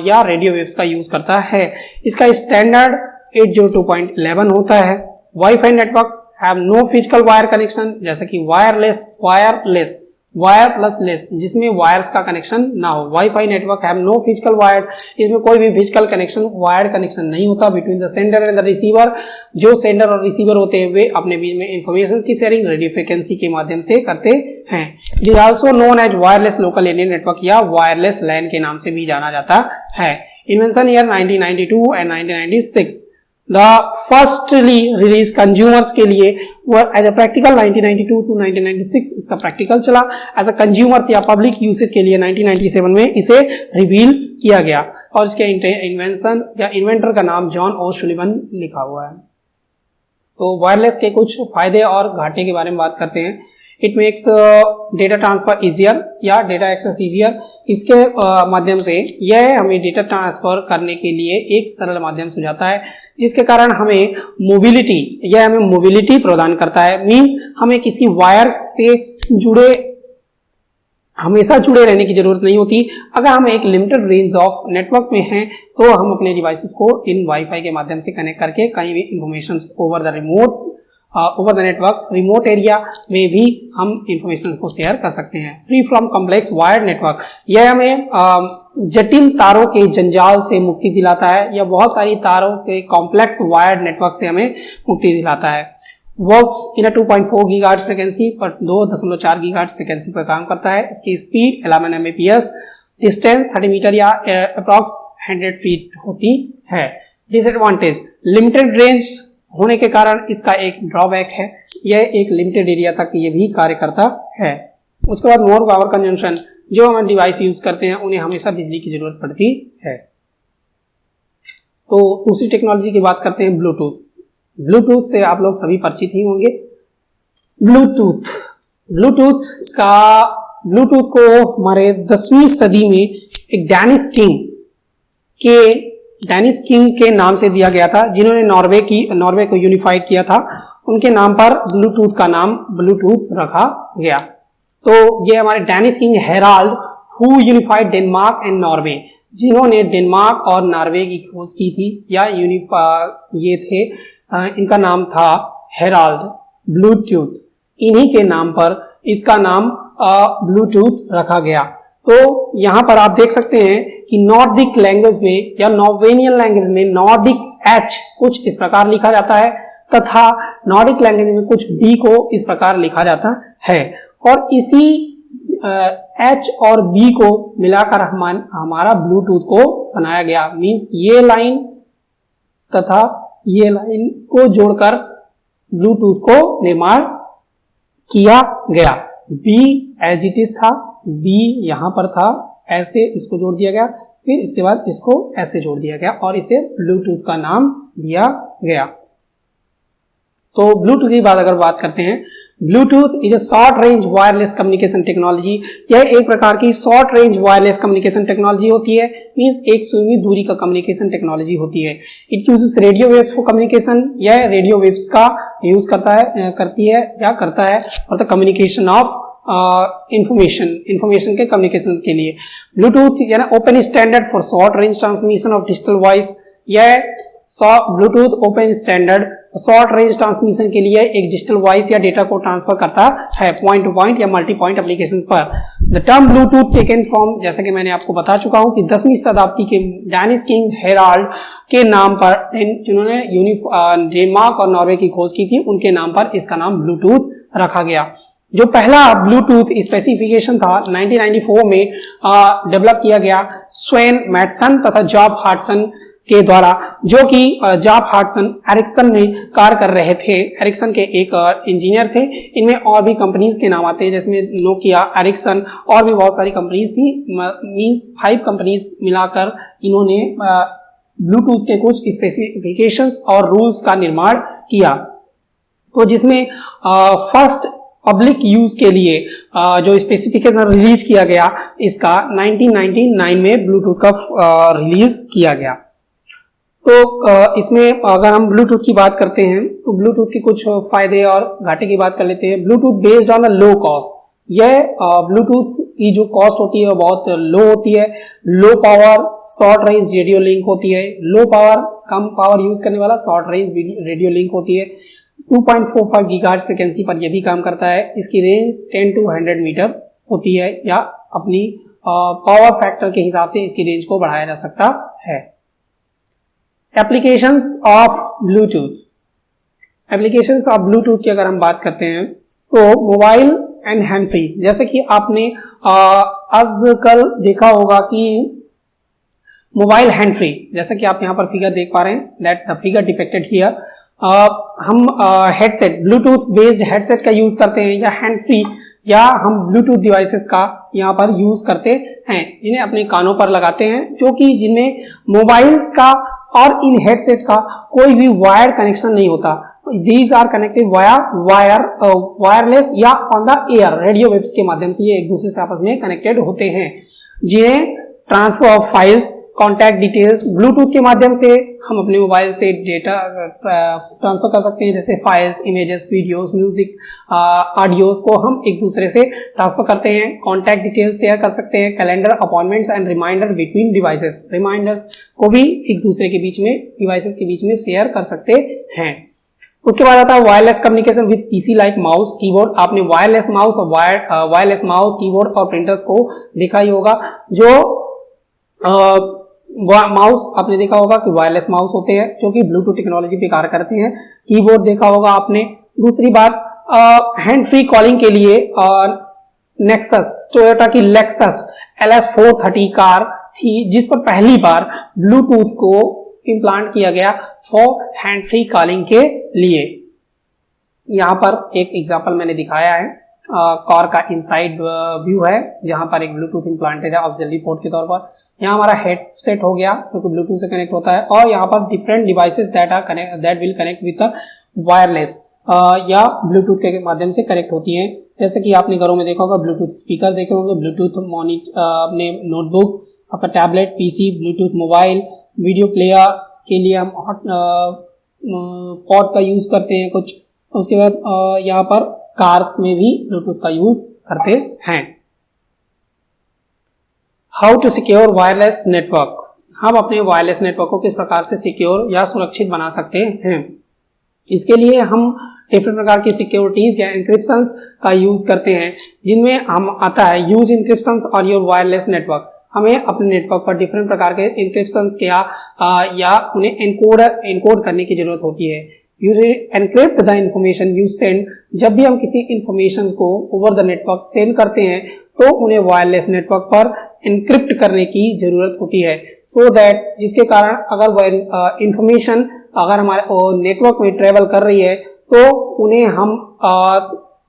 [SPEAKER 1] या रेडियो वेव्स का यूज करता है। इसका स्टैंडर्ड 802.11 होता है। WiFi network have no physical wire connection, जैसे कि वायरलेस जिसमें वायर्स का कनेक्शन ना हो। WiFi network have no physical wire, इसमें कोई भी फिजिकल कनेक्शन, वायर्ड कनेक्शन नहीं होता between the sender and the receiver. जो सेंडर और रिसीवर होते हैं वे अपने बीच में इंफॉर्मेशन की शेयरिंग रेडियो फ्रिक्वेंसी के माध्यम से करते हैं। It is also known as wireless local area network या वायरलेस लैन के नाम से भी जाना जाता है। Invention year 1992 and 1996। The firstly release consumers के लिए वह एज अ प्रैक्टिकल 1992 to 1996 इसका प्रैक्टिकल चला। एज अ कंज्यूमर्स या पब्लिक यूसेज के लिए 1997 में इसे रिवील किया गया और इसके इन्वेंशन या इन्वेंटर का नाम जॉन ओ सुलिवन लिखा हुआ है। तो वायरलेस के कुछ फायदे और घाटे के बारे में बात करते हैं। It makes data transfer easier या डेटा एक्सेस इजियर। इसके माध्यम से यह हमें डेटा ट्रांसफर करने के लिए एक सरल माध्यम से जाता है, जिसके कारण हमें मोबिलिटी प्रदान करता है। मींस हमें किसी वायर से हमेशा जुड़े रहने की जरूरत नहीं होती। अगर हम एक लिमिटेड रेंज ऑफ नेटवर्क में हैं तो हम अपने डिवाइसेस को इन वाईफाई के माध्यम से कनेक्ट करके कहीं भी information over the network remote area में भी हम इंफॉर्मेशन को शेयर कर सकते हैं। Free from complex wired network, यह हमें जटिल तारों के जंजाल से मुक्ति दिलाता है या बहुत सारी तारों के कॉम्प्लेक्स वायर्ड नेटवर्क से हमें मुक्ति दिलाता है। वर्क्स इन 2.4 गीगाहर्ट्ज फ्रीक्वेंसी पर 2.4 गीगाहर्ट्ज फ्रीक्वेंसी पर काम करता है। इसकी स्पीड 11 Mbps, डिस्टेंस 30 मीटर या अप्रॉक्स 100 फीट होती है। डिसएडवांटेज, लिमिटेड रेंज होने के कारण इसका एक ड्रॉबैक है, यह एक लिमिटेड एरिया तक ये भी कार्य करता है। उसके बाद मोर पावर कंजम्पशन, जो हम डिवाइस यूज करते हैं उन्हें हमेशा बिजली की जरूरत पड़ती है। तो दूसरी टेक्नोलॉजी की बात करते हैं ब्लूटूथ। ब्लूटूथ से आप लोग सभी परिचित ही होंगे। ब्लूटूथ को हमारे 10वीं सदी में एक डैनिश किंग के नाम से दिया गया था, जिन्होंने नॉर्वे को यूनिफाइड किया था। उनके नाम पर ब्लूटूथ का नाम ब्लूटूथ रखा गया। तो ये हमारे Danish king Herald who unified Denmark and Norway, जिन्होंने डेनमार्क और नॉर्वे की खोज की थी या ये थे, इनका नाम था हेराल्ड ब्लूटूथ। इन्हीं के नाम पर इसका नाम ब्लूटूथ रखा गया। तो यहां पर आप देख सकते हैं कि नॉर्डिक लैंग्वेज में या नॉर्वेनियन लैंग्वेज में नॉर्डिक एच कुछ इस प्रकार लिखा जाता है तथा नॉर्डिक लैंग्वेज में कुछ बी को इस प्रकार लिखा जाता है। और इसी एच और बी को मिलाकर हमारा ब्लूटूथ को बनाया गया। मींस ये लाइन तथा ये लाइन को जोड़कर ब्लूटूथ को निर्माण किया गया। बी एज इट इज था, बी यहां पर था, ऐसे इसको जोड़ दिया गया, फिर इसके बाद इसको ऐसे जोड़ दिया गया और इसे ब्लूटूथ का नाम दिया गया। तो ब्लूटूथ की अगर बात करते हैं, Bluetooth is a short range wireless communication technology. यह एक प्रकार की short range wireless communication technology होती है। मींस एक सुई दूरी का कम्युनिकेशन टेक्नोलॉजी होती है। It uses radio waves for communication, यह रेडियो वेव्स का यूज करता है for the communication of information के कम्युनिकेशन के लिए। ब्लूटूथ यानी open standard for short range transmission of digital voice, यह Bluetooth open standard short range transmission के लिए एक डिजिटल वॉइस या डेटा को ट्रांसफर करता है पॉइंट टू पॉइंट या मल्टी पॉइंट एप्लीकेशन पर। The term Bluetooth taken from, जैसे कि मैंने आपको बता चुका हूं कि 10वीं शताब्दी के डैनिश किंग हेराल्ड के नाम पर, जिन्होंने डेनमार्क और नॉर्वे की खोज की थी, उनके नाम पर इसका नाम ब्लूटूथ रखा गया। जो पहला ब्लूटूथ स्पेसिफिकेशन था 1994 में डेवलप किया गया स्वेन मैटसन तथा जॉब हार्टसन के द्वारा, जो कि जॉब हार्टसन एरिक्सन में कार्य कर रहे थे। एरिक्सन के एक इंजीनियर थे। इनमें और भी कंपनीज के नाम आते हैं, जैसे नोकिया, एरिक्सन और भी बहुत सारी कंपनीज थी। मींस 5 कंपनीज मिलाकर इन्होंने ब्लूटूथ के कुछ स्पेसिफिकेशंस और रूल्स का निर्माण किया। तो जिसमें फर्स्ट पब्लिक यूज के लिए जो स्पेसिफिकेशन रिलीज किया गया, इसका 1999 में ब्लूटूथ का रिलीज किया गया। तो इसमें अगर हम ब्लूटूथ की बात करते हैं तो ब्लूटूथ के कुछ फायदे और घाटे की बात कर लेते हैं। Bluetooth based on a low cost, यह ब्लूटूथ की जो कॉस्ट होती है वो बहुत लो होती है। Low power short range radio link होती है। लो पावर कम पावर यूज करने वाला शॉर्ट रेंज रेडियो लिंक होती है। 2.45 गीगाहर्ट्ज फ्रीक्वेंसी पर यह भी काम करता है। इसकी रेंज 10 to 100 मीटर होती है या अपनी पावर फैक्टर के हिसाब से इसकी रेंज को बढ़ाया जा सकता है। Applications of Bluetooth, applications of Bluetooth की अगर हम बात करते हैं तो मोबाइल एंड हैंड फ्री, जैसे कि आपने आजकल देखा होगा कि मोबाइल हैंड फ्री, जैसे कि आप यहाँ पर फिगर देख पा रहे हैं, that the figure depicted here. हम हेडसेट, ब्लूटूथ बेस्ड हेडसेट का यूज करते हैं या हैंड फ्री, या हम ब्लूटूथ डिवाइसेस का यहाँ पर यूज करते हैं, जिन्हें अपने कानों पर लगाते हैं, जो कि जिनमें मोबाइल्स का और इन हेडसेट का कोई भी वायर कनेक्शन नहीं होता। These are connected via wireless या on the air, radio waves के माध्यम से ये एक दूसरे से आपस में कनेक्टेड होते हैं, जिन्हें transfer of files, contact details, Bluetooth के माध्यम से हम अपने मोबाइल से डेटा ट्रांसफर कर सकते हैं, जैसे files, images, videos, music, audios को हम एक दूसरे से ट्रांसफर करते हैं। कॉन्टैक्ट डिटेल्स शेयर कर सकते हैं, calendar, appointments and reminder between devices, reminders को भी एक दूसरे के बीच में, डिवाइसेस के बीच में शेयर कर सकते हैं। उसके बाद आता है wireless communication with PC like mouse, keyboard. आपने वायरलेस माउस और वायरलेस माउस, कीबोर्ड और प्रिंटर्स को देखा ही होगा। जो माउस आपने देखा होगा कि वायरलेस माउस होते हैं जो कि ब्लूटूथ टेक्नोलॉजी पे कार्य करते हैं। कीबोर्ड देखा होगा आपने। दूसरी बात हैंड फ्री कॉलिंग के लिए नेक्सस, टोयोटा की लेक्सस LS430 कार थी जिस पर पहली बार ब्लूटूथ को इम्प्लांट किया गया फॉर हैंड फ्री कॉलिंग के लिए। यहाँ पर एक एग्जांपल मैंने दिखाया है, कार का इनसाइड व्यू है जहां पर एक ब्लूटूथ इम्प्लांटेड है ऑक्सिलरी पोर्ट के तौर पर। यहाँ हमारा हेडसेट हो गया जो कि ब्लूटूथ से कनेक्ट होता है, और यहाँ पर different devices that will connect with wireless या ब्लूटूथ के माध्यम से कनेक्ट होती हैं। जैसे कि आपने घरों में देखा होगा, ब्लूटूथ स्पीकर देखे होंगे, ब्लूटूथ मॉनिटर, अपने नोटबुक, आपका tablet, PC, Bluetooth mobile, video player के लिए हम पॉड का यूज करते हैं कुछ। उसके बाद यहाँ पर कार्स में भी ब्लूटूथ का यूज करते हैं। How to secure wireless network, हम अपने वायरलेस नेटवर्क को किस प्रकार से सिक्योर या सुरक्षित बना सकते हैं। इसके लिए हम डिफरेंट प्रकार की सिक्योरिटीज या इंक्रिप्शंस का यूज करते हैं, जिनमें हम आता है यूज इंक्रिप्शंस और योर वायरलेस नेटवर्क। हमें अपने नेटवर्क पर डिफरेंट प्रकार के इंक्रिप्शंस या उन्हें एनकोड करने की जरूरत होती है। You encrypt the information you send, जब भी हम किसी इंफॉर्मेशन को ओवर द नेटवर्क सेंड करते हैं तो उन्हें वायरलेस नेटवर्क पर एनक्रिप्ट करने की जरूरत होती है, सो दैट जिसके कारण अगर वह इंफॉर्मेशन अगर हमारे नेटवर्क में ट्रेवल कर रही है तो उन्हें हम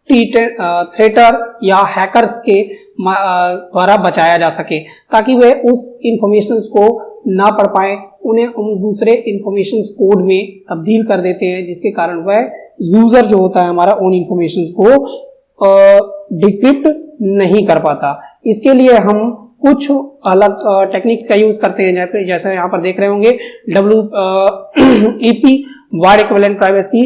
[SPEAKER 1] थ्रेटर या हैकर्स के द्वारा बचाया जा सके, ताकि वे उस इंफॉर्मेशन को ना पढ़ पाए, उन्हें उन दूसरे इंफॉर्मेशन कोड में तब्दील कर देते हैं, जिसके कारण वह यूजर जो होता है हमारा उन इंफॉर्मेशन को डिक्रिप्ट नहीं कर पाता। इसके लिए हम कुछ अलग टेक्निक का यूज करते हैं, जैसे यहाँ पर देख रहे होंगे WEP wired equivalent privacy,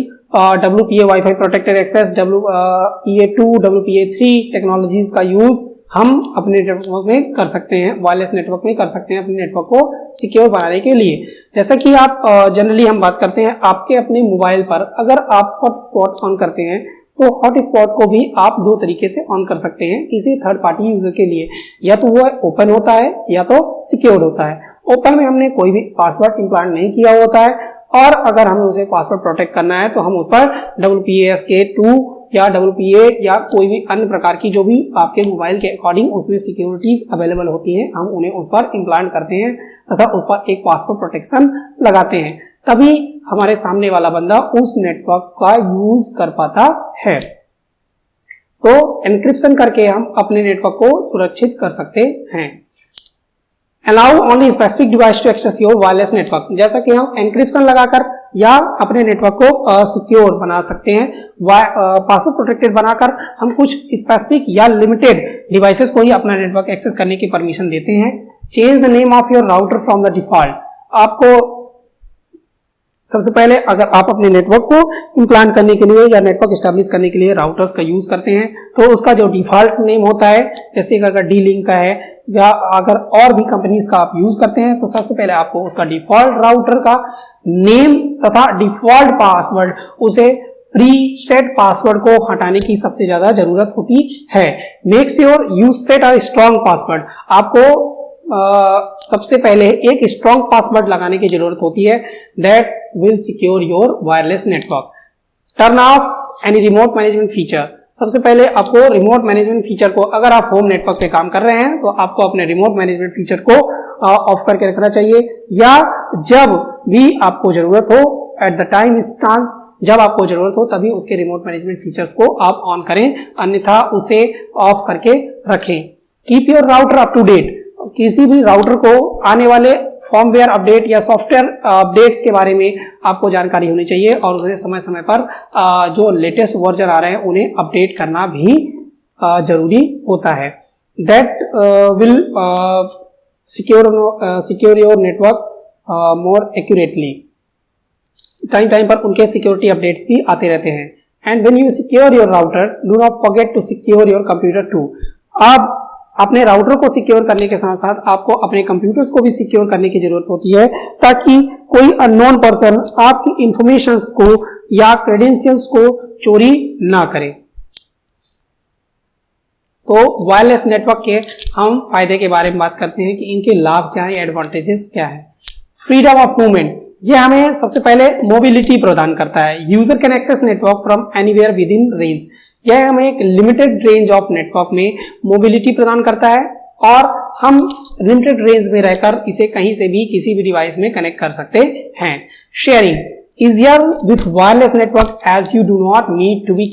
[SPEAKER 1] WPA wifi protected access, WPA2, WPA3 technologies का यूज हम अपने नेटवर्क में कर सकते हैं, वायरलेस नेटवर्क में कर सकते हैं अपने नेटवर्क को सिक्योर बनाने के लिए। जैसा कि आप जनरली हम बात करते हैं, आपके अपने मोबाइल पर अगर आप हॉटस्पॉट ऑन करते हैं तो हॉटस्पॉट को भी आप दो तरीके से ऑन कर सकते हैं किसी थर्ड पार्टी यूजर के लिए, या तो वो ओपन होता है या तो सिक्योर्ड होता है। ओपन में हमने कोई भी पासवर्ड इम्प्लांट नहीं किया होता है, और अगर हमें उसे पासवर्ड प्रोटेक्ट करना है तो हम उस पर WPA2 या WPA या कोई भी अन्य प्रकार की जो भी आपके मोबाइल के अकॉर्डिंग उसमें सिक्योरिटीज अवेलेबल होती हैं, हम उन्हें उस पर इम्प्लांट करते हैं तथा उस पर एक पासवर्ड प्रोटेक्शन लगाते हैं, तभी हमारे सामने वाला बंदा उस नेटवर्क का यूज कर पाता है। तो एन्क्रिप्शन करके हम अपने नेटवर्क को सुरक्षित कर सकते हैं। Allow only specific device to access your wireless network, जैसा कि हम एन्क्रिप्शन लगाकर या अपने नेटवर्क को सिक्योर बना सकते हैं, पासवर्ड प्रोटेक्टेड बनाकर हम कुछ स्पेसिफिक या लिमिटेड डिवाइसेस को ही अपना नेटवर्क एक्सेस करने की परमिशन देते हैं। Change the name of your router from the default, आपको सबसे पहले अगर आप अपने नेटवर्क को इम्प्लांट करने के लिए या नेटवर्क एस्टेब्लिश करने के लिए राउटर्स का यूज करते हैं तो उसका जो डिफॉल्ट नेम होता है, जैसे अगर D-Link का है या अगर और भी कंपनीज का आप यूज करते हैं, तो सबसे पहले आपको उसका डिफॉल्ट राउटर का नेम तथा डिफॉल्ट पासवर्ड, उसे प्रीसेट पासवर्ड को हटाने की सबसे ज्यादा जरूरत होती है। Make sure you set a strong password, आपको सबसे पहले एक स्ट्रॉन्ग पासवर्ड लगाने की जरूरत होती है, that will secure your wireless network. Turn off any remote management feature, सबसे पहले आपको रिमोट मैनेजमेंट फीचर को, अगर आप होम नेटवर्क पे काम कर रहे हैं तो आपको अपने रिमोट मैनेजमेंट फीचर को ऑफ करके रखना चाहिए, या जब भी आपको जरूरत हो, एट द टाइम इंस्टांस, जब आपको जरूरत हो तभी उसके रिमोट मैनेजमेंट फीचर्स को आप ऑन करें, अन्यथा उसे ऑफ करके रखें। Keep your router up to date, किसी भी राउटर को आने वाले फॉर्मवेयर अपडेट या सॉफ्टवेयर अपडेट्स के बारे में आपको जानकारी होनी चाहिए और उन्हें समय समय पर जो लेटेस्ट वर्जन आ रहे हैं उन्हें अपडेट करना भी जरूरी होता है। That will secure your network more accurately. Time time पर उनके सिक्योरिटी अपडेट्स भी आते रहते हैं। And when you secure your router, do not forget to secure your computer too. आप अपने राउटर को सिक्योर करने के साथ साथ आपको अपने कंप्यूटर्स को भी सिक्योर करने की जरूरत होती है, ताकि कोई अननोन पर्सन आपकी इंफॉर्मेशंस को या क्रेडेंशियल्स को चोरी ना करे। तो वायरलेस नेटवर्क के हम फायदे के बारे में बात करते हैं कि इनके लाभ क्या है, एडवांटेजेस क्या है। फ्रीडम ऑफ मूवमेंट, ये हमें सबसे पहले मोबिलिटी प्रदान करता है। User can access network from anywhere within range, यह हमें एक लिमिटेड रेंज ऑफ नेटवर्क में मोबिलिटी प्रदान करता है और हम लिमिटेड रेंज में रहकर इसे कहीं से भी किसी भी डिवाइस में कनेक्ट कर सकते हैं। Sharing easier with wireless network as you do not need to be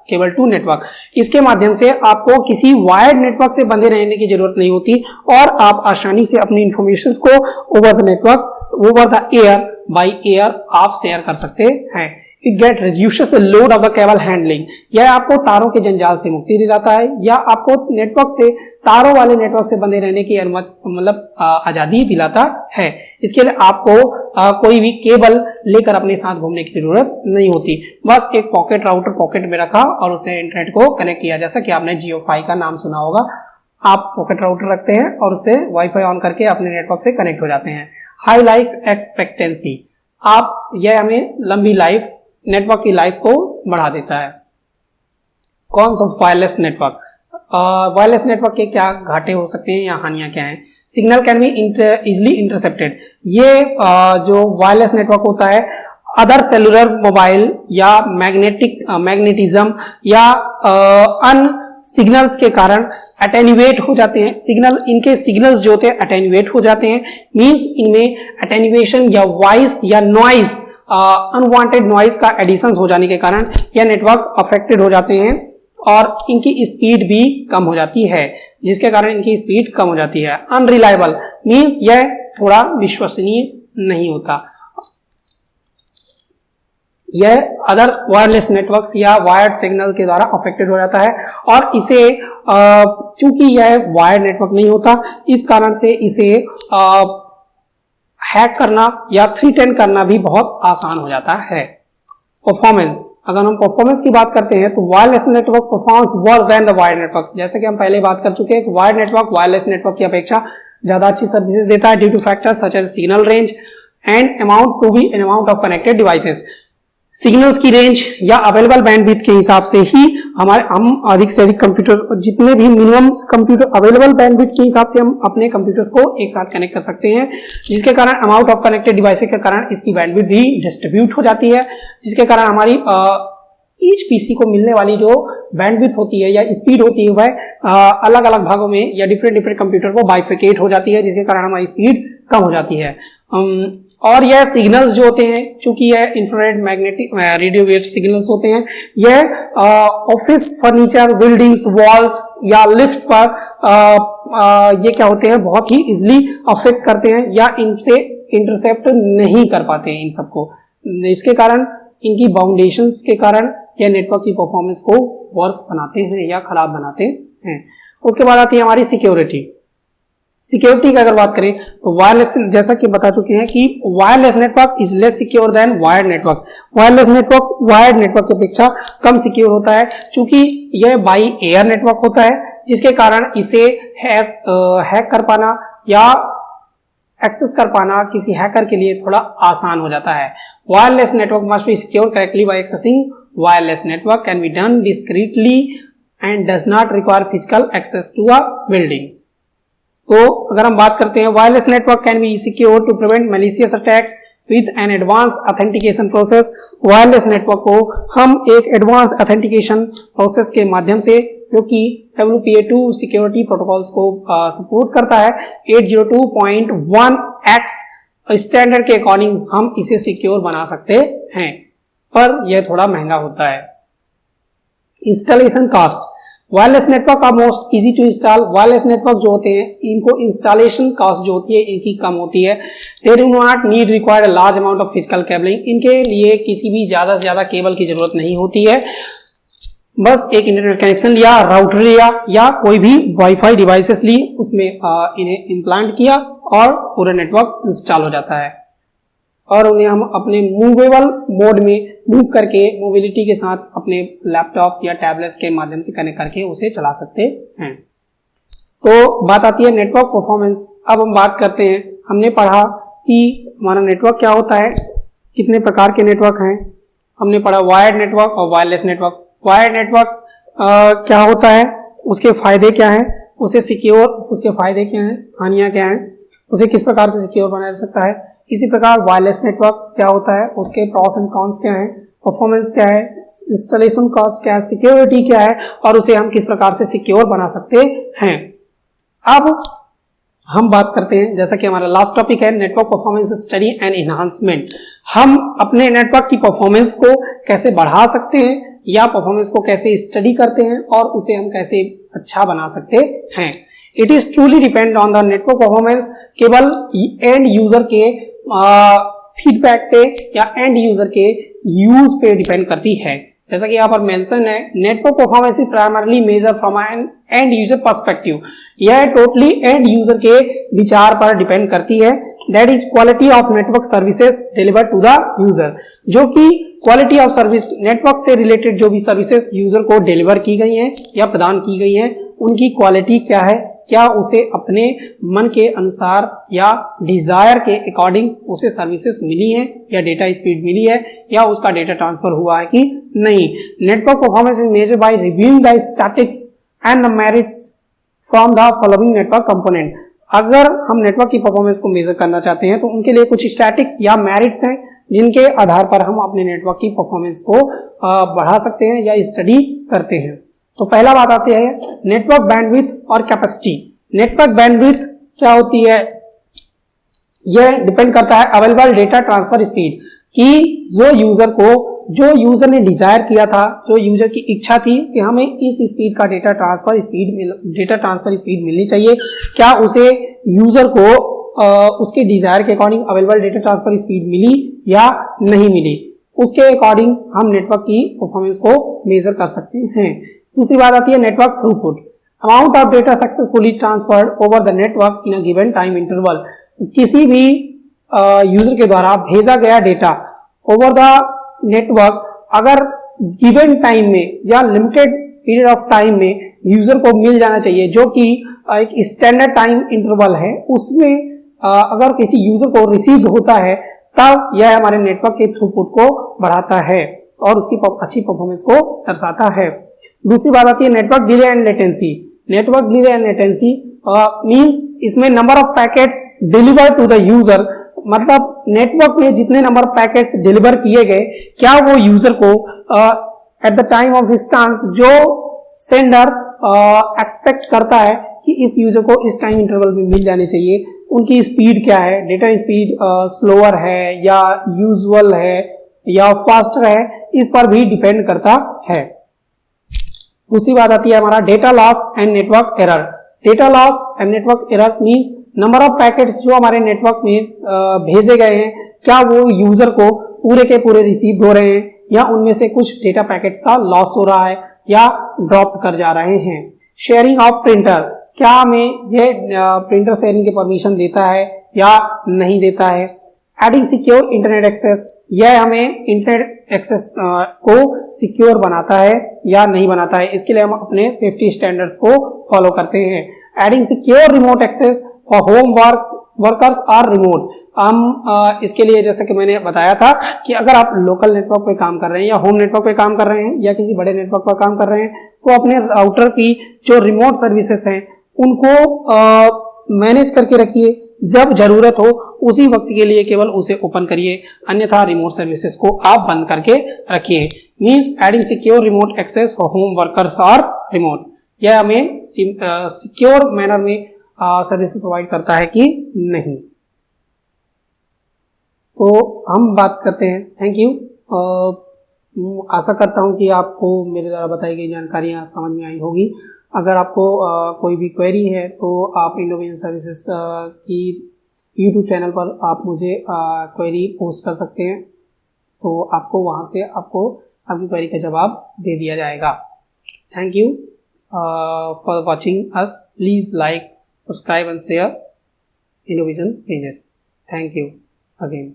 [SPEAKER 1] cable to network. इसके माध्यम से आपको किसी वायर्ड नेटवर्क से बंधे रहने की जरूरत नहीं होती और आप आसानी से अपनी इंफॉर्मेशन को over the network, over the air, by air आप शेयर कर सकते हैं। It get reduces the load of the cable handling, यह आपको तारों के जंजाल से मुक्ति दिलाता है या आपको नेटवर्क से, तारों वाले नेटवर्क से बंधे रहने की आजादी दिलाता है। इसके लिए आपको कोई भी केबल लेकर अपने साथ घूमने की जरूरत नहीं होती, बस एक पॉकेट राउटर पॉकेट में रखा और उससे इंटरनेट को कनेक्ट किया। जैसा कि आपने जियोफाई का नाम सुना होगा, आप पॉकेट राउटर रखते हैं और उससे वाईफाई ऑन करके अपने नेटवर्क से कनेक्ट हो जाते हैं। हाई लाइफ एक्सपेक्टेंसी, यह हमें लंबी लाइफ, नेटवर्क की लाइफ को बढ़ा देता है। Cons of wireless network, wireless network के क्या घाटे हो सकते हैं या हानियां क्या हैं। Signal can be easily intercepted, ये जो वायरलेस नेटवर्क होता है अदर सेलुलर मोबाइल या मैग्नेटिज्म या अन सिग्नल्स के कारण अटेन्यूएट हो जाते हैं। इनके सिग्नल्स जो होते हैं अटेन्यूएट हो जाते हैं, मींस इनमें अटेन्यूएशन या वॉइस या नॉइज, अनवांटेड नॉइज का एडिशन हो जाने के कारण यह नेटवर्क अफेक्टेड हो जाते हैं और इनकी स्पीड भी कम हो जाती है, जिसके कारण इनकी स्पीड कम हो जाती है। अनरिलायबल मींस यह थोड़ा विश्वसनीय नहीं होता। यह अदर वायरलेस नेटवर्क्स या वायर्ड सिग्नल के द्वारा अफेक्टेड हो जाता है और इसे चूंकि यह वायर्ड नेटवर्क नहीं होता, इस कारण से इसे हैक करना या थ्रेटन करना भी बहुत आसान हो जाता है। परफॉर्मेंस, अगर हम परफॉर्मेंस की बात करते हैं तो wireless network performs worse than the wired network. जैसे कि हम पहले बात कर चुके हैं, वायर्ड नेटवर्क वायरलेस नेटवर्क की अपेक्षा ज्यादा अच्छी सर्विसेज देता है due to factors such as signal range and amount of connected devices. Signals की रेंज या अवेलेबल बैंडविड्थ के हिसाब से ही हम अधिक से अधिक कंप्यूटर, जितने भी मिनिमम कंप्यूटर अवेलेबल बैंडविड्थ के हिसाब से हम अपने कंप्यूटर्स को एक साथ कनेक्ट कर सकते हैं, जिसके कारण अमाउंट ऑफ कनेक्टेड डिवाइसेस के कारण इसकी बैंडविड्थ भी डिस्ट्रीब्यूट हो जाती है, जिसके कारण हमारी ईच पीसी को मिलने वाली जो बैंडविड्थ होती है या स्पीड होती है वह अलग अलग भागों में या डिफरेंट कंप्यूटर को बाइफिकेट हो जाती है, जिसके कारण हमारी स्पीड कम हो जाती है। और यह सिग्नल्स जो होते हैं, चूंकि यह infrared, magnetic, radio wave signals होते हैं, यह ऑफिस फर्नीचर, बिल्डिंग्स, वॉल्स या लिफ्ट पर ये क्या होते हैं, बहुत ही इजिली अफेक्ट करते हैं या इनसे इंटरसेप्ट नहीं कर पाते हैं इन सबको। इसके कारण, इनकी बाउंडेशंस के कारण यह नेटवर्क की परफॉर्मेंस को वर्स बनाते हैं या खराब बनाते हैं। उसके बाद आती है हमारी सिक्योरिटी। सिक्योरिटी की अगर बात करें तो वायरलेस, जैसा कि बता चुके हैं कि wireless network is less secure than wired network. Wireless network wired network की अपेक्षा कम सिक्योर होता है, क्योंकि यह बाई एयर नेटवर्क होता है, जिसके कारण इसे हैक कर पाना या एक्सेस कर पाना किसी हैकर के लिए थोड़ा आसान हो जाता है। Wireless network must be secure correctly by accessing. Wireless network can be done discreetly and does not require physical access to a building. तो अगर हम बात करते हैं, wireless network can be secure to prevent malicious attacks with an advance authentication process. Wireless network को हम एक advance authentication process के माध्यम से, जो कि WPA2 सिक्योरिटी प्रोटोकॉल्स को सपोर्ट करता है, 802.1x स्टैंडर्ड के अकॉर्डिंग हम इसे सिक्योर बना सकते हैं, पर यह थोड़ा महंगा होता है। Installation cost, wireless network are most easy to install. Wireless network जो होते हैं इनको इंस्टॉलेशन कॉस्ट जो होती है इनकी कम होती है। They do not need required large amount of physical cabling. इनके लिए किसी भी ज्यादा से ज्यादा केबल की जरूरत नहीं होती है। बस एक इंटरनेट कनेक्शन लिया, राउटर लिया या कोई भी वाईफाई डिवाइसेस ली, उसमें इन्हें इम्प्लांट किया और पूरा नेटवर्क इंस्टॉल हो जाता है और उन्हें हम अपने मूवेबल मोड में मूव करके मोबिलिटी के साथ अपने लैपटॉप या टैबलेट्स के माध्यम से कनेक्ट करके उसे चला सकते हैं। तो बात आती है नेटवर्क परफॉर्मेंस। अब हम बात करते हैं, हमने पढ़ा कि हमारा नेटवर्क क्या होता है, कितने प्रकार के नेटवर्क हैं। हमने पढ़ा वायर्ड नेटवर्क और वायरलेस नेटवर्क। वायर्ड नेटवर्क क्या होता है, उसके फायदे क्या हैं, उसके फायदे क्या हैं, हानियां क्या हैं, उसे किस प्रकार से सिक्योर बनाया जा सकता है। इसी प्रकार वायरलेस नेटवर्क क्या होता है, उसके प्रॉस एंड कॉन्स क्या हैं, परफॉर्मेंस क्या है, इंस्टॉलेशन कॉस्ट क्या है, सिक्योरिटी क्या है और उसे हम किस प्रकार से सिक्योर बना सकते हैं। अब हम बात करते हैं, जैसा कि हमारा लास्ट टॉपिक है network performance study and enhancement. हम अपने नेटवर्क की परफॉर्मेंस को कैसे बढ़ा सकते हैं या परफॉर्मेंस को कैसे स्टडी करते हैं और उसे हम कैसे अच्छा बना सकते हैं। It is truly depend on the network performance. केवल एंड यूजर के फीडबैक पे या एंड यूजर के यूज पे डिपेंड करती है। जैसा कि यहाँ पर मेंशन है, network performance is primarily measured from an end user perspective. यह टोटली एंड यूजर के विचार पर डिपेंड करती है। That is quality of network services delivered to the user. जो कि क्वालिटी ऑफ सर्विस, नेटवर्क से रिलेटेड जो भी सर्विसेज यूजर को डिलीवर की गई हैं या प्रदान की गई हैं, उनकी क्वालिटी क्या है, क्या उसे अपने मन के अनुसार या डिजायर के अकॉर्डिंग उसे सर्विसेज मिली है या डेटा स्पीड मिली है या उसका डेटा ट्रांसफर हुआ है कि नहीं। Network performance is measured by reviewing the statistics and the merits from the following network component. अगर हम नेटवर्क की परफॉर्मेंस को मेजर करना चाहते हैं तो उनके लिए कुछ स्टैटिक्स या मेरिट्स हैं जिनके आधार पर हम अपने नेटवर्क की परफॉर्मेंस को बढ़ा सकते हैं या स्टडी करते हैं। तो पहला बात आती है नेटवर्क बैंडविड्थ और कैपेसिटी। नेटवर्क बैंडविड्थ क्या होती है, यह डिपेंड करता है अवेलेबल डेटा ट्रांसफर स्पीड कि जो यूजर ने डिजायर किया था, जो यूजर की इच्छा थी कि हमें इस स्पीड का डेटा ट्रांसफर स्पीड मिलनी चाहिए, क्या उसे यूजर को उसके डिजायर के according available data transfer speed मिली या नहीं मिली। उसके अकॉर्डिंग हम नेटवर्क की परफॉर्मेंस को मेजर कर सकते हैं। दूसरी बात आती है network throughput. Amount of data successfully transferred over the network in a given time interval. किसी भी यूजर के द्वारा भेजा गया डेटा ओवर द नेटवर्क अगर गिवन टाइम में या लिमिटेड पीरियड ऑफ टाइम में यूजर को मिल जाना चाहिए, जो कि एक स्टैंडर्ड टाइम इंटरवल है, उसमें अगर किसी यूजर को रिसीव होता है तब यह हमारे नेटवर्क के थ्रूपुट को बढ़ाता है और उसकी अच्छी परफॉर्मेंस को दर्शाता है। दूसरी बात आती है network delay and latency. Network delay and latency means इसमें number of packets deliver to the user, मतलब नेटवर्क में जितने नंबर ऑफ पैकेट्स डिलीवर किए गए, क्या वो यूजर को at the time of instance जो सेंडर एक्सपेक्ट करता है कि इस यूजर को इस टाइम इंटरवल में मिल जाने चाहिए, उनकी स्पीड क्या है, डेटा स्पीड स्लोअर है या यूजुअल है या फास्टर है, इस पर भी डिपेंड करता है। दूसरी बात आती है हमारा data loss and network error. Data loss and network errors means number of packets जो हमारे नेटवर्क में भेजे गए हैं, क्या वो यूजर को पूरे के पूरे रिसीव हो रहे हैं या उनमें से कुछ डेटा पैकेट्स का लॉस हो रहा है या ड्रॉप कर जा रहे हैं। शेयरिंग ऑफ प्रिंटर, क्या हमें यह प्रिंटर शेयरिंग की परमिशन देता है या नहीं देता है। एडिंग सिक्योर इंटरनेट एक्सेस, यह हमें इंटरनेट एक्सेस को सिक्योर बनाता है या नहीं बनाता है, इसके लिए हम अपने सेफ्टी स्टैंडर्ड्स को फॉलो करते हैं। Adding secure remote access for home workers or remote. हम इसके लिए जैसे कि मैंने बताया था कि अगर आप लोकल नेटवर्क पे काम कर रहे हैं या होम नेटवर्क पे काम कर रहे हैं या किसी बड़े नेटवर्क पर काम कर रहे हैं, तो अपने राउटर की जो रिमोट सर्विसेज हैं उनको मैनेज करके रखिए। जब जरूरत हो उसी वक्त के लिए केवल उसे ओपन करिए, अन्यथा रिमोट सर्विसेज को आप बंद करके रखिए। Means adding secure remote access for home workers और रिमोट, यह हमें सिक्योर मैनर में सर्विस प्रोवाइड करता है कि नहीं। तो हम बात करते हैं, थैंक यू। आशा करता हूँ कि आपको मेरे द्वारा बताई गई जानकारियाँ समझ में आई होगी। अगर आपको कोई भी क्वेरी है तो आप इनोवेशन सर्विसेज की यूट्यूब चैनल पर आप मुझे क्वेरी पोस्ट कर सकते हैं, तो आपको वहाँ से आपको आपकी क्वेरी का जवाब दे दिया जाएगा। Thank you for watching us. Please like, subscribe and share innovation pages. Thank you again.